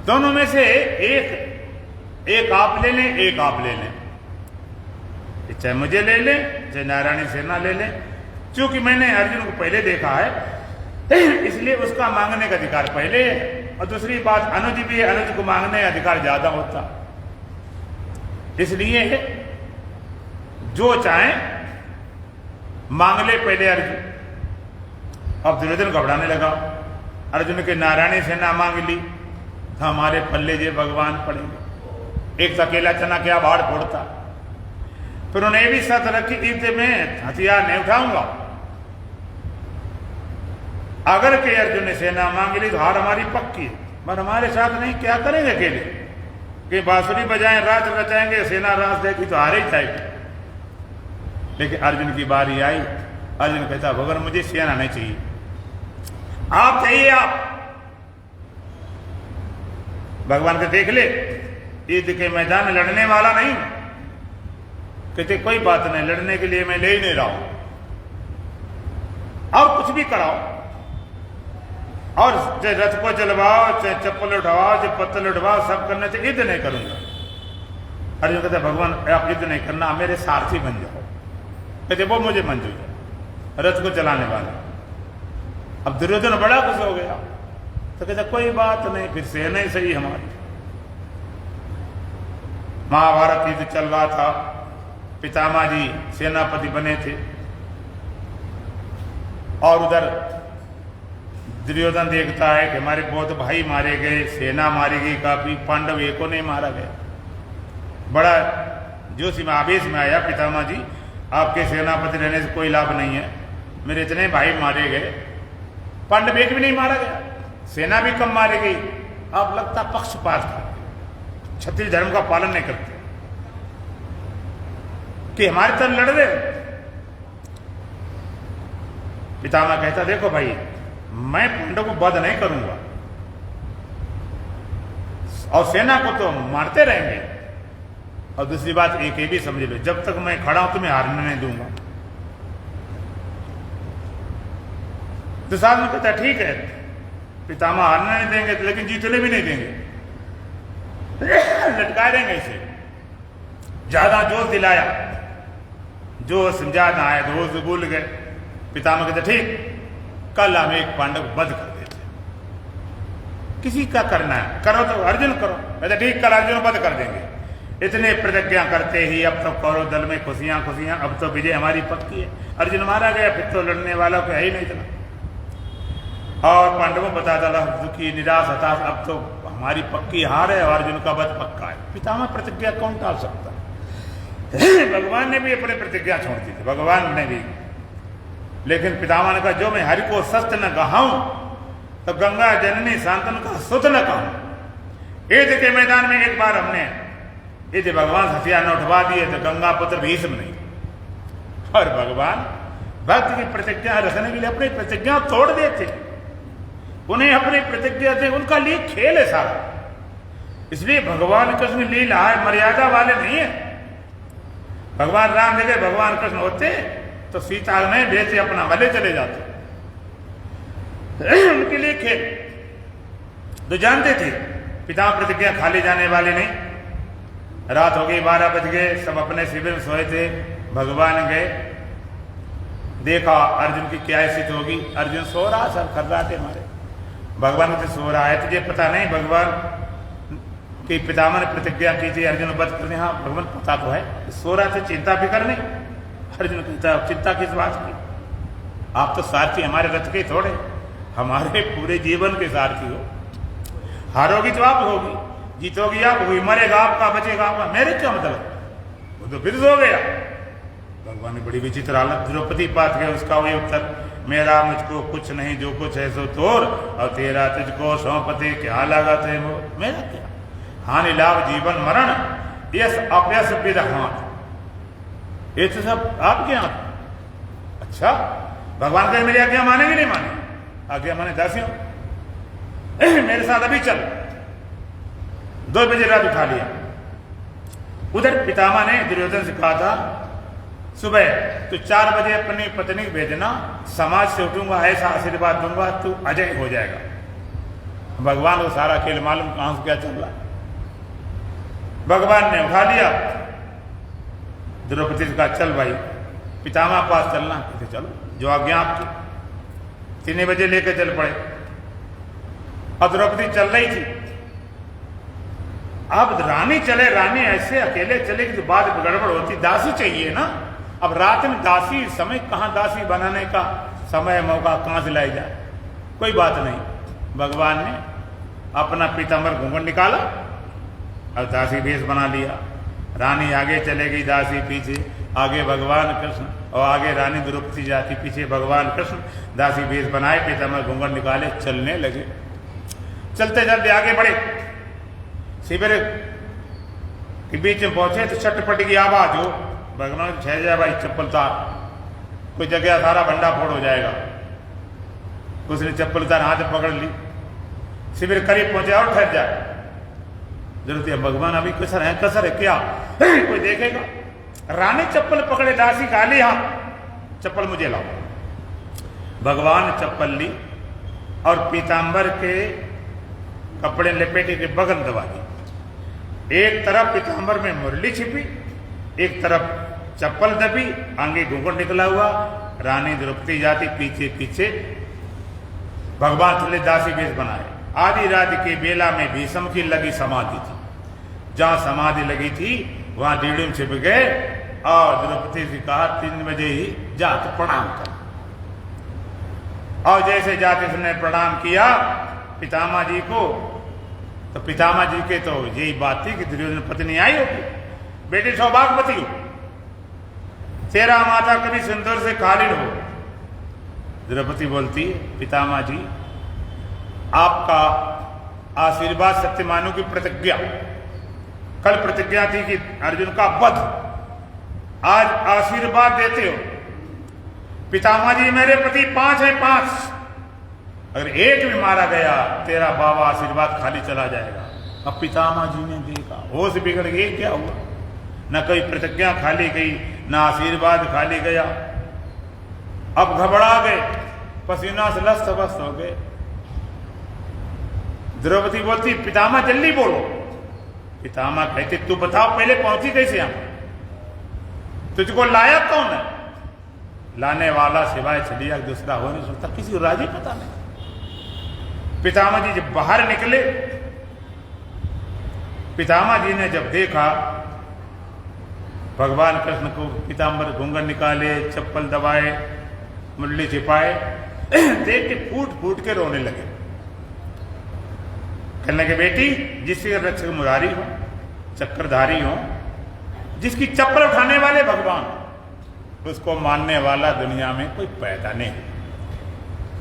दोनों में से एक आप ले लें, एक आप ले लें, चाहे मुझे ले लें, चाहे नारायणी सेना ले लें। क्योंकि मैंने अर्जुन को पहले देखा है, इसलिए उसका मांगने का अधिकार पहले है। और दूसरी बात, अनुज भी है, अनुज को मांगने का अधिकार ज्यादा होता। इसलिए जो चाहे मांग ले पहले अर्जुन। अब दुर्योधन घबराने लगा, अर्जुन के नारायणी सेना मांग ली, हमारे पल्ले जे भगवान पड़ेंगे, एक अकेला चना क्या बाढ़ फोड़ता। फिर उन्होंने ये भी शर्त रखी, ईद में हथियार नहीं उठाऊंगा। अगर के अर्जुन ने सेना मांग ली तो हार हमारी पक्की है, पर हमारे साथ नहीं, क्या करेंगे अकेले, कि बांसुरी बजाएं, राज रचाएंगे, सेना राज देगी तो हार ही जाएगी। लेकिन अर्जुन की बारी आई, अर्जुन कहता, भगवान मुझे सेना नहीं चाहिए, आप चाहिए आप। भगवान को देख ले, ईद के मैदान में लड़ने वाला नहीं। कहते कोई बात नहीं, लड़ने के लिए मैं ले ही नहीं रहा हूं, और कुछ भी कराओ, और चाहे रथ को चलवाओ, चाहे चप्पल उठवाओ, चाहे पत्तल उठवाओ, सब करना चाहिए, युद्ध नहीं करूंगा। अर्जुन कहते भगवान आप युद्ध नहीं करना, मेरे सारथी बन जाओ। कहते वो मुझे मंजूर है, रथ को चलाने वाले। अब दुर्योधन बड़ा खुश हो गया, तो कहते कोई बात नहीं, फिर सेना ही सही हमारी। महाभारत युद्ध चल रहा था, पितामह जी सेनापति बने थे, और उधर दुर्योधन देखता है कि हमारे बहुत भाई मारे गए, सेना मारी गई काफी, पांडव एको नहीं मारा गया। बड़ा जोश में आवेश में आया, पितामह जी आपके सेनापति रहने से कोई लाभ नहीं है, मेरे इतने भाई मारे गए, पांडव एक भी नहीं मारा गया, सेना भी कम मारी गई, आप लगता पक्षपात करते, क्षत्रिय धर्म का पालन नहीं करते। कि हमारे तरफ लड़ रहे हो। पितामह कहता देखो भाई, मैं पांडव को वध नहीं करूंगा और सेना को तो मारते रहेंगे, और दूसरी बात एक ये भी समझ लो, जब तक मैं खड़ा हूं तुम्हें हारने नहीं दूंगा। दुशासन कहता ठीक है, पितामह हारने नहीं देंगे लेकिन जीतने भी नहीं देंगे, लटका देंगे इसे। ज्यादा जोश दिलाया, जो समझा ना आया तो वो भूल गए। पितामह कहते ठीक, कल हम एक पांडव को वध कर देते, किसी का करना है करो तो अर्जुन करो। कहते ठीक, कल अर्जुन वध कर देंगे। इतने प्रतिज्ञा करते ही अब तो कौरव दल में खुशियां खुशियां, अब तो विजय हमारी पक्की है। अर्जुन मारा गया, फिर तो लड़ने वाला को है ही नहीं इतना। और पांडवों को पता चला, दुखी निराश हताश, अब तो हमारी पक्की हार है और अर्जुन का वध पक्का है। पितामह प्रतिज्ञा कौन टाल सकता है? भगवान ने भी अपनी प्रतिज्ञा छोड़ दी थी, भगवान ने भी। लेकिन पितामह ने कहा जो मैं हरि को सत्य न कहाऊं तो गंगा जननी शांतनु का सुत न कहूं। युद्ध के मैदान में एक बार हमने यदि भगवान हथियार न उठवा दिए तो गंगा पुत्र भीष्म नहीं। और भगवान भक्त की प्रतिज्ञा रखने के लिए अपनी प्रतिज्ञा तोड़ देते, उन्हें अपनी प्रतिज्ञा से उनका लिए खेल है सारा। इसलिए भगवान कृष्ण लीला है, मर्यादा वाले नहीं है। भगवान राम जगह भगवान कृष्ण होते तो सीता नहीं भेजते, अपना भले चले जाते। उनके लिए खेल तो जानते थे पिता प्रतिज्ञा खाली जाने वाले नहीं। रात हो गई, 12 बज गए, सब अपने शिविर में सोए थे। भगवान गए, देखा अर्जुन की क्या स्थिति होगी। अर्जुन सो रहा, सब खर्राटे मारे। भगवान से सो रहा है, तुझे पता नहीं भगवान कि पितामह ने प्रतिज्ञा की थी अर्जुन वध करने? हाँ भगवान पता तो है। सो रहा थे, चिंता फिक्र नहीं। अर्जुन कहता चिंता किस बात की? आप तो सारथी हमारे रथ के थोड़े, हमारे पूरे जीवन के सारथी हो। हारोगी तो आप होगी, जीतोगी आप होगी, मरेगा आपका, बचेगा आपका, मेरे क्या मतलब? वो तो फिर सो गया। भगवान ने बड़ी विचित्र हालत, द्रौपदी पात गया, उसका वही उत्तर, मेरा मुझको कुछ नहीं, जो कुछ है सो तोर, और तेरा तुझको सौंपते क्या लागत है मोर। मेरा क्या? हानि लाभ जीवन मरण, यश अपयश विद हाथ, ये तो सब आपके हाथ। अच्छा, भगवान कहे मेरी आज्ञा मानेंगे नहीं माने? आज्ञा माने दासियों, मेरे साथ अभी चल। 2 बजे रात उठा लिया। उधर पितामह ने दुर्योधन से कहा था सुबह तू 4 बजे अपनी पत्नी को भेजना, समाज से उठूंगा, ऐसा आशीर्वाद दूंगा तू अजय हो जाएगा। भगवान को सारा खेल मालूम कहां से क्या चल रहा। भगवान ने उठा लिया। द्रौपदी का चल भाई पितामह पास चलना, कहते चलो जो आज्ञा आपकी। 3 बजे लेकर चल पड़े। अब द्रौपदी चल रही थी। अब रानी चले, रानी ऐसे अकेले चले कि बाद में गड़बड़ होती, दासी चाहिए ना। अब रात में दासी, समय कहां दासी बनाने का समय मौका कहां से लाई जाए? कोई बात नहीं, भगवान ने अपना पीताम्बर घूंघट निकाला और दासी भेष बना लिया। रानी आगे चले गई, दासी पीछे, आगे भगवान कृष्ण और आगे रानी द्रौपदी जाती, पीछे भगवान कृष्ण। दासी भेष बनाए, पीताम्बर घूंघट निकाले, चलने लगे। चलते चलते आगे बढ़े, शिविर के बीच में पहुंचे तो चटपट की आवाज हो। भगवान छह जाए भाई, चप्पल तार, कोई जगह सारा भंडा फोड़ हो जाएगा। उसने चप्पल तार हाथ में पकड़ ली। शिविर करीब पहुंचे और ठहर जाए। जरूरत है भगवान अभी कसर है क्या? कोई देखेगा। रानी चप्पल पकड़े, दासी खाली हाथ, चप्पल मुझे लाओ। भगवान चप्पल ली और पीताम्बर के कपड़े लपेटे के बगल दबा दी। एक तरफ पीताम्बर में मुरली छिपी, एक तरफ चप्पल दबी, आगे घूंघट निकला हुआ। रानी द्रौपदी जाती पीछे पीछे। भगवान चले दासी वेश बनाए। आधी रात के बेला में भीष्म की लगी समाधि थी। जहां समाधि लगी थी वहां डीडम छिप गए और द्रौपदी से कहा 3 बजे ही जाके प्रणाम कर। और जैसे जाके उसने प्रणाम किया पितामह जी को, तो पितामह जी के तो यही बात थी कि दुर्योधन पत्नी आई होगी, बेटी सौभाग्यवती हो, तेरा माथा कभी सिंदूर से खाली हो। द्रौपदी बोलती पितामह जी आपका आशीर्वाद सत्यमानु की प्रतिज्ञा, कल प्रतिज्ञा थी कि अर्जुन का वध, आज आशीर्वाद देते हो, पितामह जी मेरे पति 5 हैं, 5, अगर एक भी मारा गया तेरा बाबा आशीर्वाद खाली चला जाएगा। अब पितामह जी ने देखा, होश बिगड़ गई, क्या हुआ, न कोई प्रतिज्ञा खाली गई, न आशीर्वाद खाली गया। अब घबरा गए, पसीना से लस्त बस्त हो गए। द्रौपदी बोलती पितामह जल्दी बोलो। पितामह कहते तू बताओ पहले पहुंची कैसे हम, तुझको लाया कौन है? लाने वाला सिवाय छलिया दूसरा हो नहीं सकता, किसी को राजी पता नहीं। पितामह जी जब बाहर निकले, पितामह जी ने जब देखा भगवान कृष्ण को, पीताम्बर घूंघट निकाले, चप्पल दबाए, मुरली छिपाए, देख के फूट फूट के रोने लगे। कहने लगे बेटी, जिसके रक्षक मुरारी हो, चक्रधारी हो, जिसकी चप्पल उठाने वाले भगवान, उसको मानने वाला दुनिया में कोई पैदा नहीं।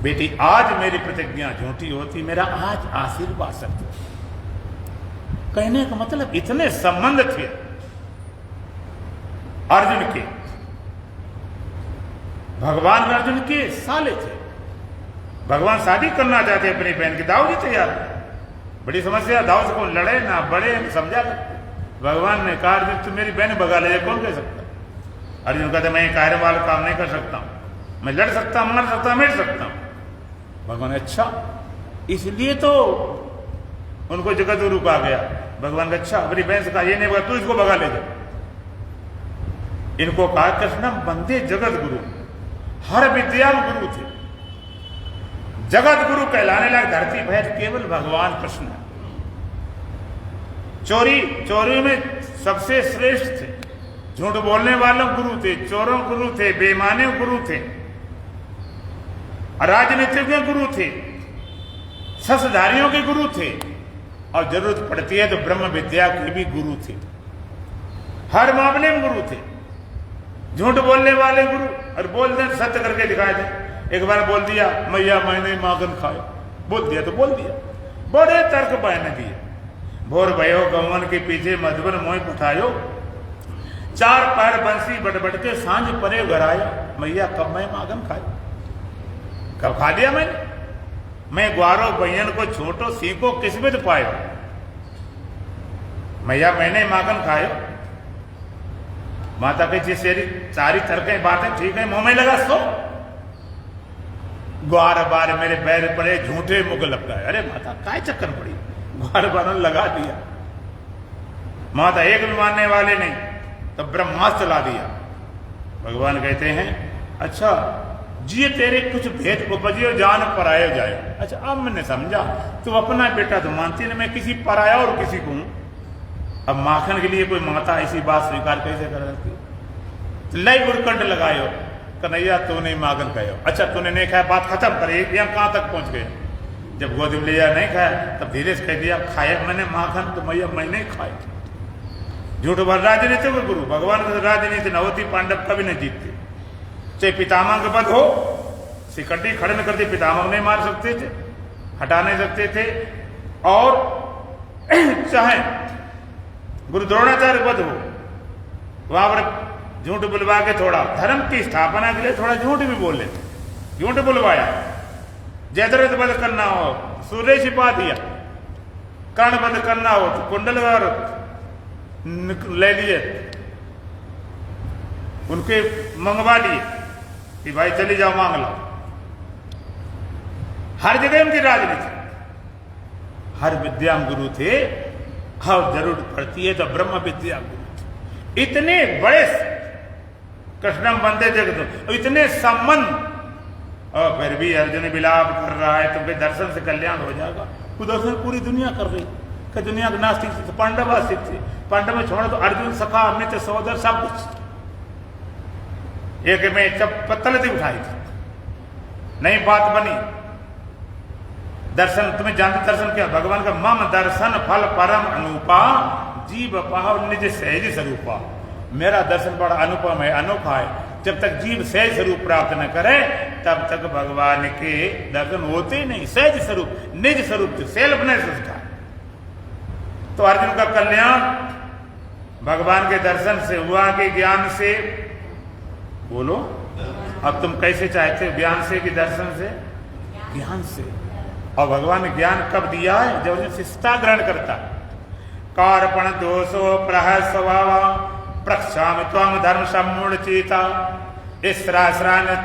बेटी आज मेरी प्रतिज्ञा झूठी होती, मेरा आज आशीर्वाद सत्य। कहने का मतलब इतने संबंध थे अर्जुन के, भगवान अर्जुन के साले थे। भगवान शादी करना चाहते अपनी बहन की, दाऊ जी तैयार, बड़ी समस्या, दाऊ से कौन लड़े ना बढ़े, समझा। भगवान ने कहा अर्जुन तू मेरी बहन भगा ले, कौन कह सकता? अर्जुन कहते मैं कार्य वाला काम नहीं कर सकता हूं, मैं लड़ सकता, मर सकता, मिट सकता हूं। भगवान अच्छा, इसलिए तो उनको जगत गुरु कहा गया। भगवान का अच्छा, अपनी बहन से कहा ये नहीं भगा, तू इसको भगा ले जा। इनको कहा कृष्णम वंदे जगत गुरु, हर विद्या गुरु थे। जगत गुरु कहलाने लायक धरती भैर केवल भगवान कृष्ण। चोरी में सबसे श्रेष्ठ थे, झूठ बोलने वालों गुरु थे, चोरों गुरु थे, बेईमानों गुरु थे, राजनीतिज्ञों गुरु थे, शस्त्रधारियों के गुरु थे, और जरूरत पड़ती है तो ब्रह्म विद्या के भी गुरु थे। हर मामले में गुरु थे। झूठ बोलने वाले गुरु, और बोल दें सत्य करके दिखाए थे। एक बार बोल दिया मैया मैंने मागन खाए, बोल दिया तो बोल दिया, बड़े तर्क बहने दिए। भोर भयो गौवन के पीछे मधुबन मोह पठायो, 4 पैर बंसी बटबट के सांझ परे घर आया। मैया कब मैं मागन खाए, कब खा लिया मैंने? मैं ग्वारो बहन को छोटो सीखो किस्मत पायो। मैया मैंने मागन खायो। माता के सेरी सारी तरकें बातें ठीक है, मुंह में लगा सो। ग्वार बार मेरे पैर पड़े, झूठे मुख लपकाए। अरे माता काय चक्कर पड़ी, ग्वार बार लगा दिया। माता एक भी मानने वाले नहीं, तो ब्रह्मास्त्र चला दिया। भगवान कहते हैं अच्छा जिए तेरे कुछ भेद उपजियो जान परायो जाए। अच्छा अब मैंने समझा, तू अपना बेटा तो मानती नहीं, मैं किसी पराया और किसी को हूं। अब माखन के लिए कोई माता ऐसी बात स्वीकार कैसे कर सकती? तो लय गुरकंठ लगायो, कन्हैया तूने मागन कहो। अच्छा तूने नहीं खाया, बात खत्म करे, यहाँ कहां तक पहुंच गए? जब गोदी में लिया नहीं खाया, तब धीरे से कह दिया खाया मैंने माखन, तो मैया मैंने खाया। झूठ बोल, राजनीति को गुरु, भगवान का राजनीति न होती पांडव कभी नहीं जीतते। चाहे पितामह का पद हो, सिकटी खड़े न करते, पितामह नहीं मार सकते थे, हटा नहीं सकते थे। और चाहे गुरु द्रोणाचार्य पद हो, वहां पर झूठ बुलवा के थोड़ा धर्म की स्थापना के लिए थोड़ा झूठ भी बोल लेते, झूठ बुलवाया। जयद्रथ वध करना हो, सूर्य छिपा दिया। कर्ण वध करना हो तो कुंडल ले लिए, उनके मंगवा लिए कि भाई चली जाओ मांग लो। हर जगह उनकी राजनीति, हर विद्या में गुरु थे। और जरूरत पड़ती है तो ब्रह्म विद्या गुरु। इतने बड़े कृष्णम बंदे जगत, इतने संबंध, और फिर भी अर्जुन विलाप कर रहा है, तुम्हें दर्शन से कल्याण हो जाएगा। वो दर्शन पूरी दुनिया कर रही कि दुनिया के नास्तिक थे, पांडव आस्तिक थे। पांडव में छोड़ो तो अर्जुन सखा मित्र सहोदर सब कुछ। एक में पत्तल थी उठाई थी, नहीं बात बनी। दर्शन तुम्हें जानते, दर्शन क्या? भगवान का मम दर्शन फल परम अनुपा, जीव पाव निज सहज स्वरूपा। मेरा दर्शन बड़ा अनुपम है, अनोखा है। जब तक जीव सहज स्वरूप प्राप्त न करे तब तक भगवान के दर्शन होते ही नहीं। सहज स्वरूप, निज स्वरूप, सेल्फनेस उसका। तो अर्जुन का कल्याण भगवान के दर्शन से हुआ कि ज्ञान से? बोलो, अब तुम कैसे चाहते हो, ज्ञान से कि दर्शन से? ज्ञान से। और भगवान ने ज्ञान कब दिया है? जब शिष्टा ग्रहण करता। कार्पण दोषो प्रह स्वभाव प्रक्षाम त्वं धर्म सम्मूढ़ चेता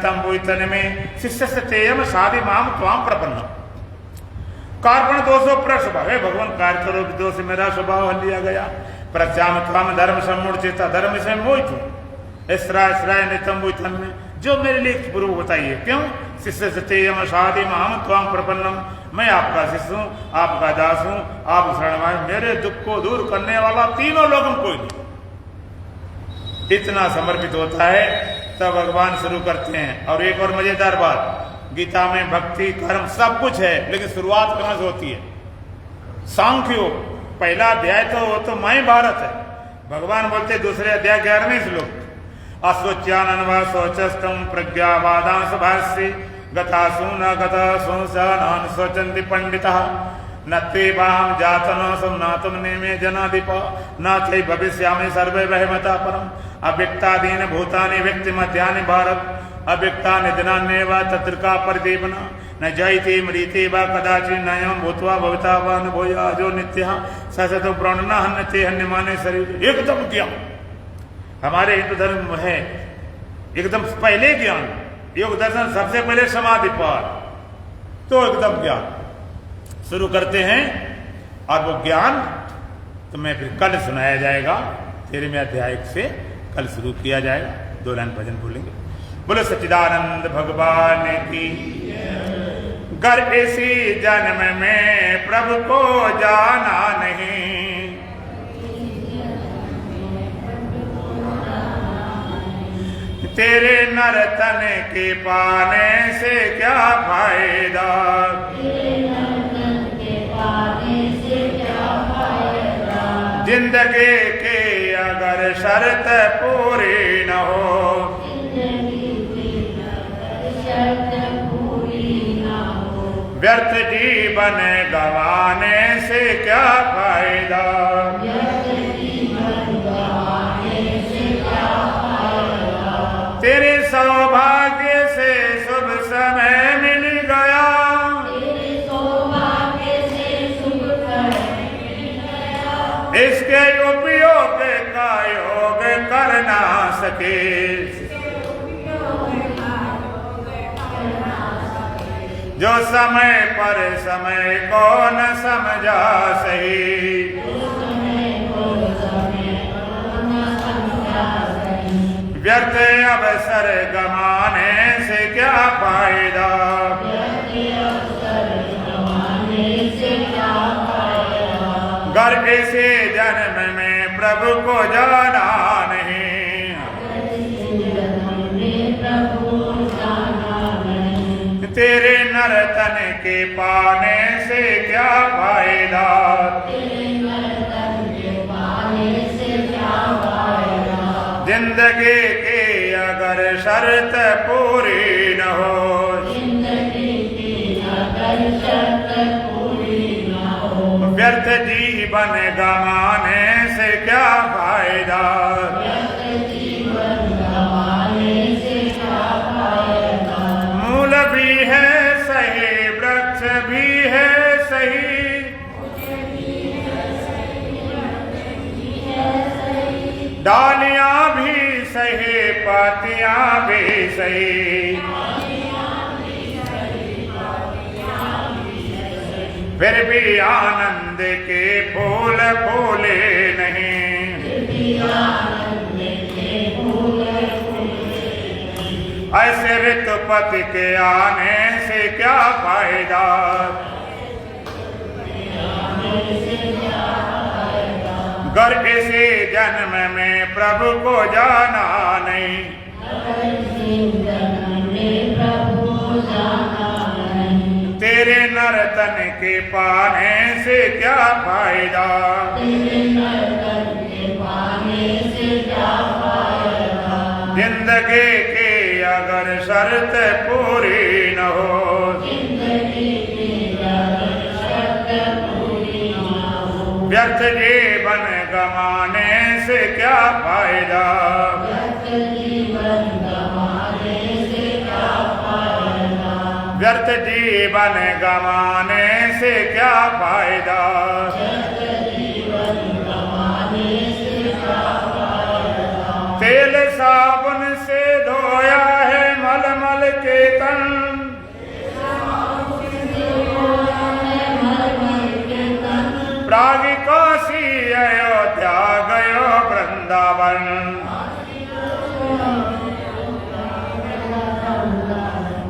तम बुतन में शिष्य से तेयम शादी माम त्वाम प्रपन्न। कार्पण दोषो प्रस्वभाव है, भगवान कार्य करो दोष मेरा स्वभाव हल लिया गया। प्रक्षाम त्वं धर्म सम्मूढ़ चेता, धर्म से मोहित हूं। तम में जो मेरे लिए पूर्व बताइए, क्यों? शिष्य सत्यम शादी माम त्वाम प्रपन्नम, मैं आपका शिष्य हूं, आपका दास हूं, आप शरणवाय, मेरे दुख को दूर करने वाला तीनों लोगों कोई नहीं। इतना समर्पित होता है तब भगवान शुरू करते हैं। और एक और मजेदार बात, गीता में भक्ति कर्म सब कुछ है, लेकिन शुरुआत कहां से होती है? सांख्यो पहला अध्याय तो मैं भारत है। भगवान बोलते दूसरे अध्याय 11वें श्लोक, अस्वच्यानन्वा शौचस्तम प्रज्ञावादांश भाष्ये गतासु न गतासु न शोचन्ति पंडितः न त्वेवाहं जातनोऽसं न तुम नेमे जनाधिप न चै भविष्यामि सर्वे वहमता परम अव्यक्तादीन भूतानि व्यक्तिमध्यानि भारत अव्यक्तानि दिनान्येव तत्र का परिदेवना न जयते मरीते वा कदाचित् नयं भूत्वा भविता वा न भूयाजो नित्यः ससतो प्राणना हन्यते हन्यमाने शरीर। एकदम ज्ञान हमारे हिंदू धर्म में है, एकदम पहले ज्ञान। योग दर्शन सबसे पहले समाधि पार, तो एकदम ज्ञान शुरू करते हैं। और वो ज्ञान तुम्हें फिर कल सुनाया जाएगा, 13वें अध्याय से कल शुरू किया जाएगा। 2 लाइन भजन बोलेंगे। बोलो सच्चिदानंद भगवान की। गर इसी जन्म में प्रभु को जाना नहीं, तेरे नर्तन के पाने से क्या फायदा, जिंदगी के अगर शर्त पूरी न हो, व्यर्थ जीवन गंवाने से क्या फायदा, तेरे सौभाग्य से शुभ समय मिल गया, इसके उपयोग का योग कर ना सके, जो समय पर समय को न समझा सही, व्यर्थ अवसर गंवाने से क्या फायदा, गर इसे जन्म में प्रभु को जाना नहीं, तेरे नर्तन के पाने से क्या फायदा, जिंदगी की अगर शर्त पूरी न हो, व्यर्थ जीवन गंवाने से क्या फायदा, मूल भी है सही, वृक्ष भी है सही, डालियां भी सही, पत्तियां भी सही, फिर भी आनंद के फूल फूले नहीं, ऐसे ऋतुपति के आने से क्या फायदा, गर इसी जन्म में प्रभु को जाना नहीं, तेरे नर्तन के पाने से क्या फायदा, जिंदगी की अगर शर्त पूरी न हो, व्यर्थ जीवन गमाने से क्या फायदा, व्यर्थ जीवन गंवाने से क्या फायदा, व्यर्थ जीवन गमाने से क्या फायदा, व्यर्थ जीवन गंवाने से क्या फायदा, तेल साबुन से धोया है मलमल के तन, प्राग काशी अयोध्या गयो वृंदावन,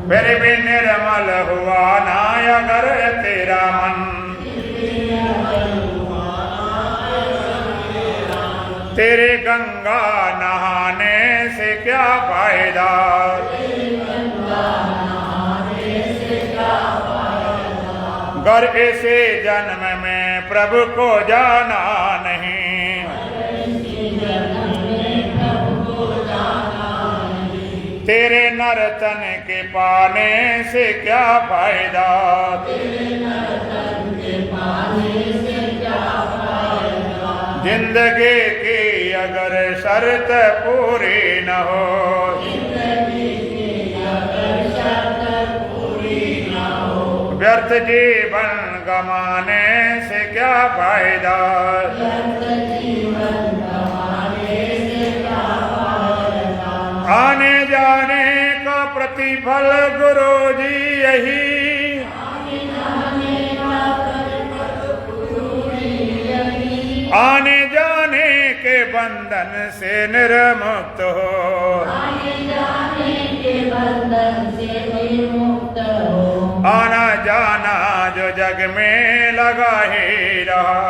फिर भी निर्मल हुआ ना अगर तेरा मन, तेरे गंगा नहाने से क्या फायदा, गर ऐसे जन्म में प्रभु को जाना नहीं, तेरे नर्तन के पाने से क्या फायदा, जिंदगी की अगर शर्त पूरी न हो, व्यर्थ जीवन गमाने से क्या फायदा, आने जाने का प्रतिफल गुरु जी यही, आने जाने के बंधन से निर्मुक्त हो, आना जाना जो जग में लगा ही रहा,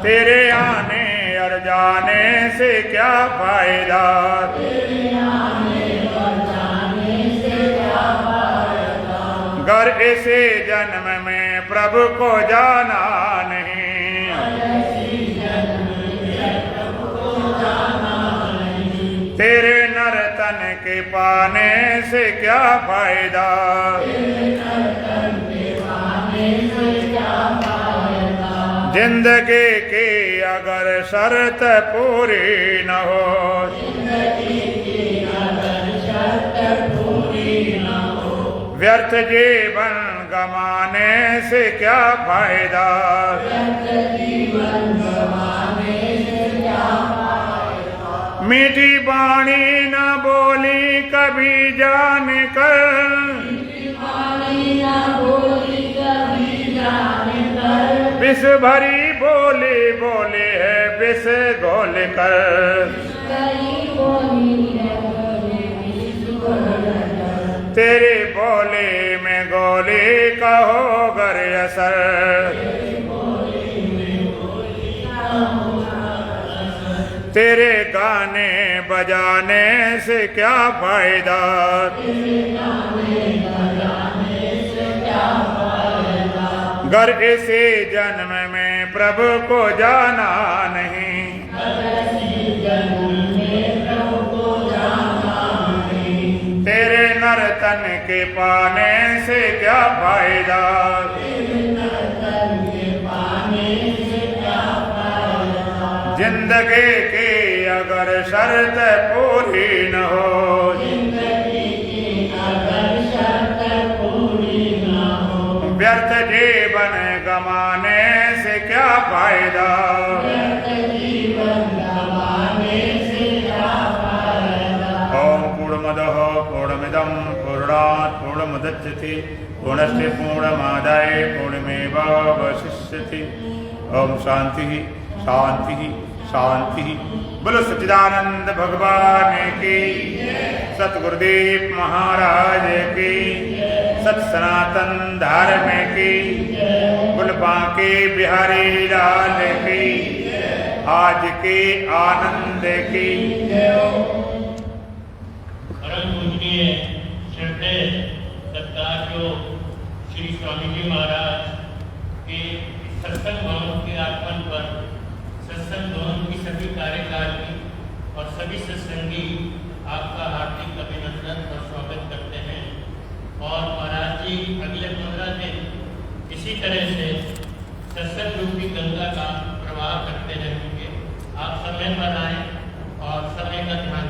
तेरे आने और जाने से क्या फायदा, गर ऐसे जन्म में प्रभु को जाना नहीं, तेरे नर्तन के पाने से क्या फायदा, जिंदगी की अगर शर्त पूरी न हो, व्यर्थ जीवन गमाने से क्या फायदा, मीठी वाणी न बोली कभी जान कर, विष भरी बोली बोली है विष घोल कर, तेरी बोली में गोली का हो गर असर, तेरे गाने बजाने से क्या फायदा, गर इसी जन्म में प्रभु को जाना नहीं, तेरे नर्तन के पाने से क्या फायदा, जिंदगी की अगर शर्त पूरी न हो, व्यर्थ जीवन गमाने से क्या फायदा, ओम पूर्णमदः पूर्णमिदं पूर्णात् पूर्णमुदच्यते पूर्णस्य पूर्णमादाय पूर्णमेवावशिष्यते। ओम शांति शांति शांति। बोलो सच्चिदानंद भगवान की, सतगुरुदेव महाराज की, सत सनातन धर्म की, बोल बांके बिहारी लाल की, आज के आनंद की। परम पूजनीय श्रद्धेय सत्कारयोग श्री स्वामी जी महाराज के सत्संग भवन के आगमन पर सत्संग भवन की सभी कार्यकारिणी और सभी सत्संगी आपका हार्दिक अभिनंदन और स्वागत करते हैं। और महाराज जी अगले 15 दिन इसी तरह से सत्संग रूपी गंगा का प्रवाह करते रहेंगे। आप समय पर आए और समय का ध्यान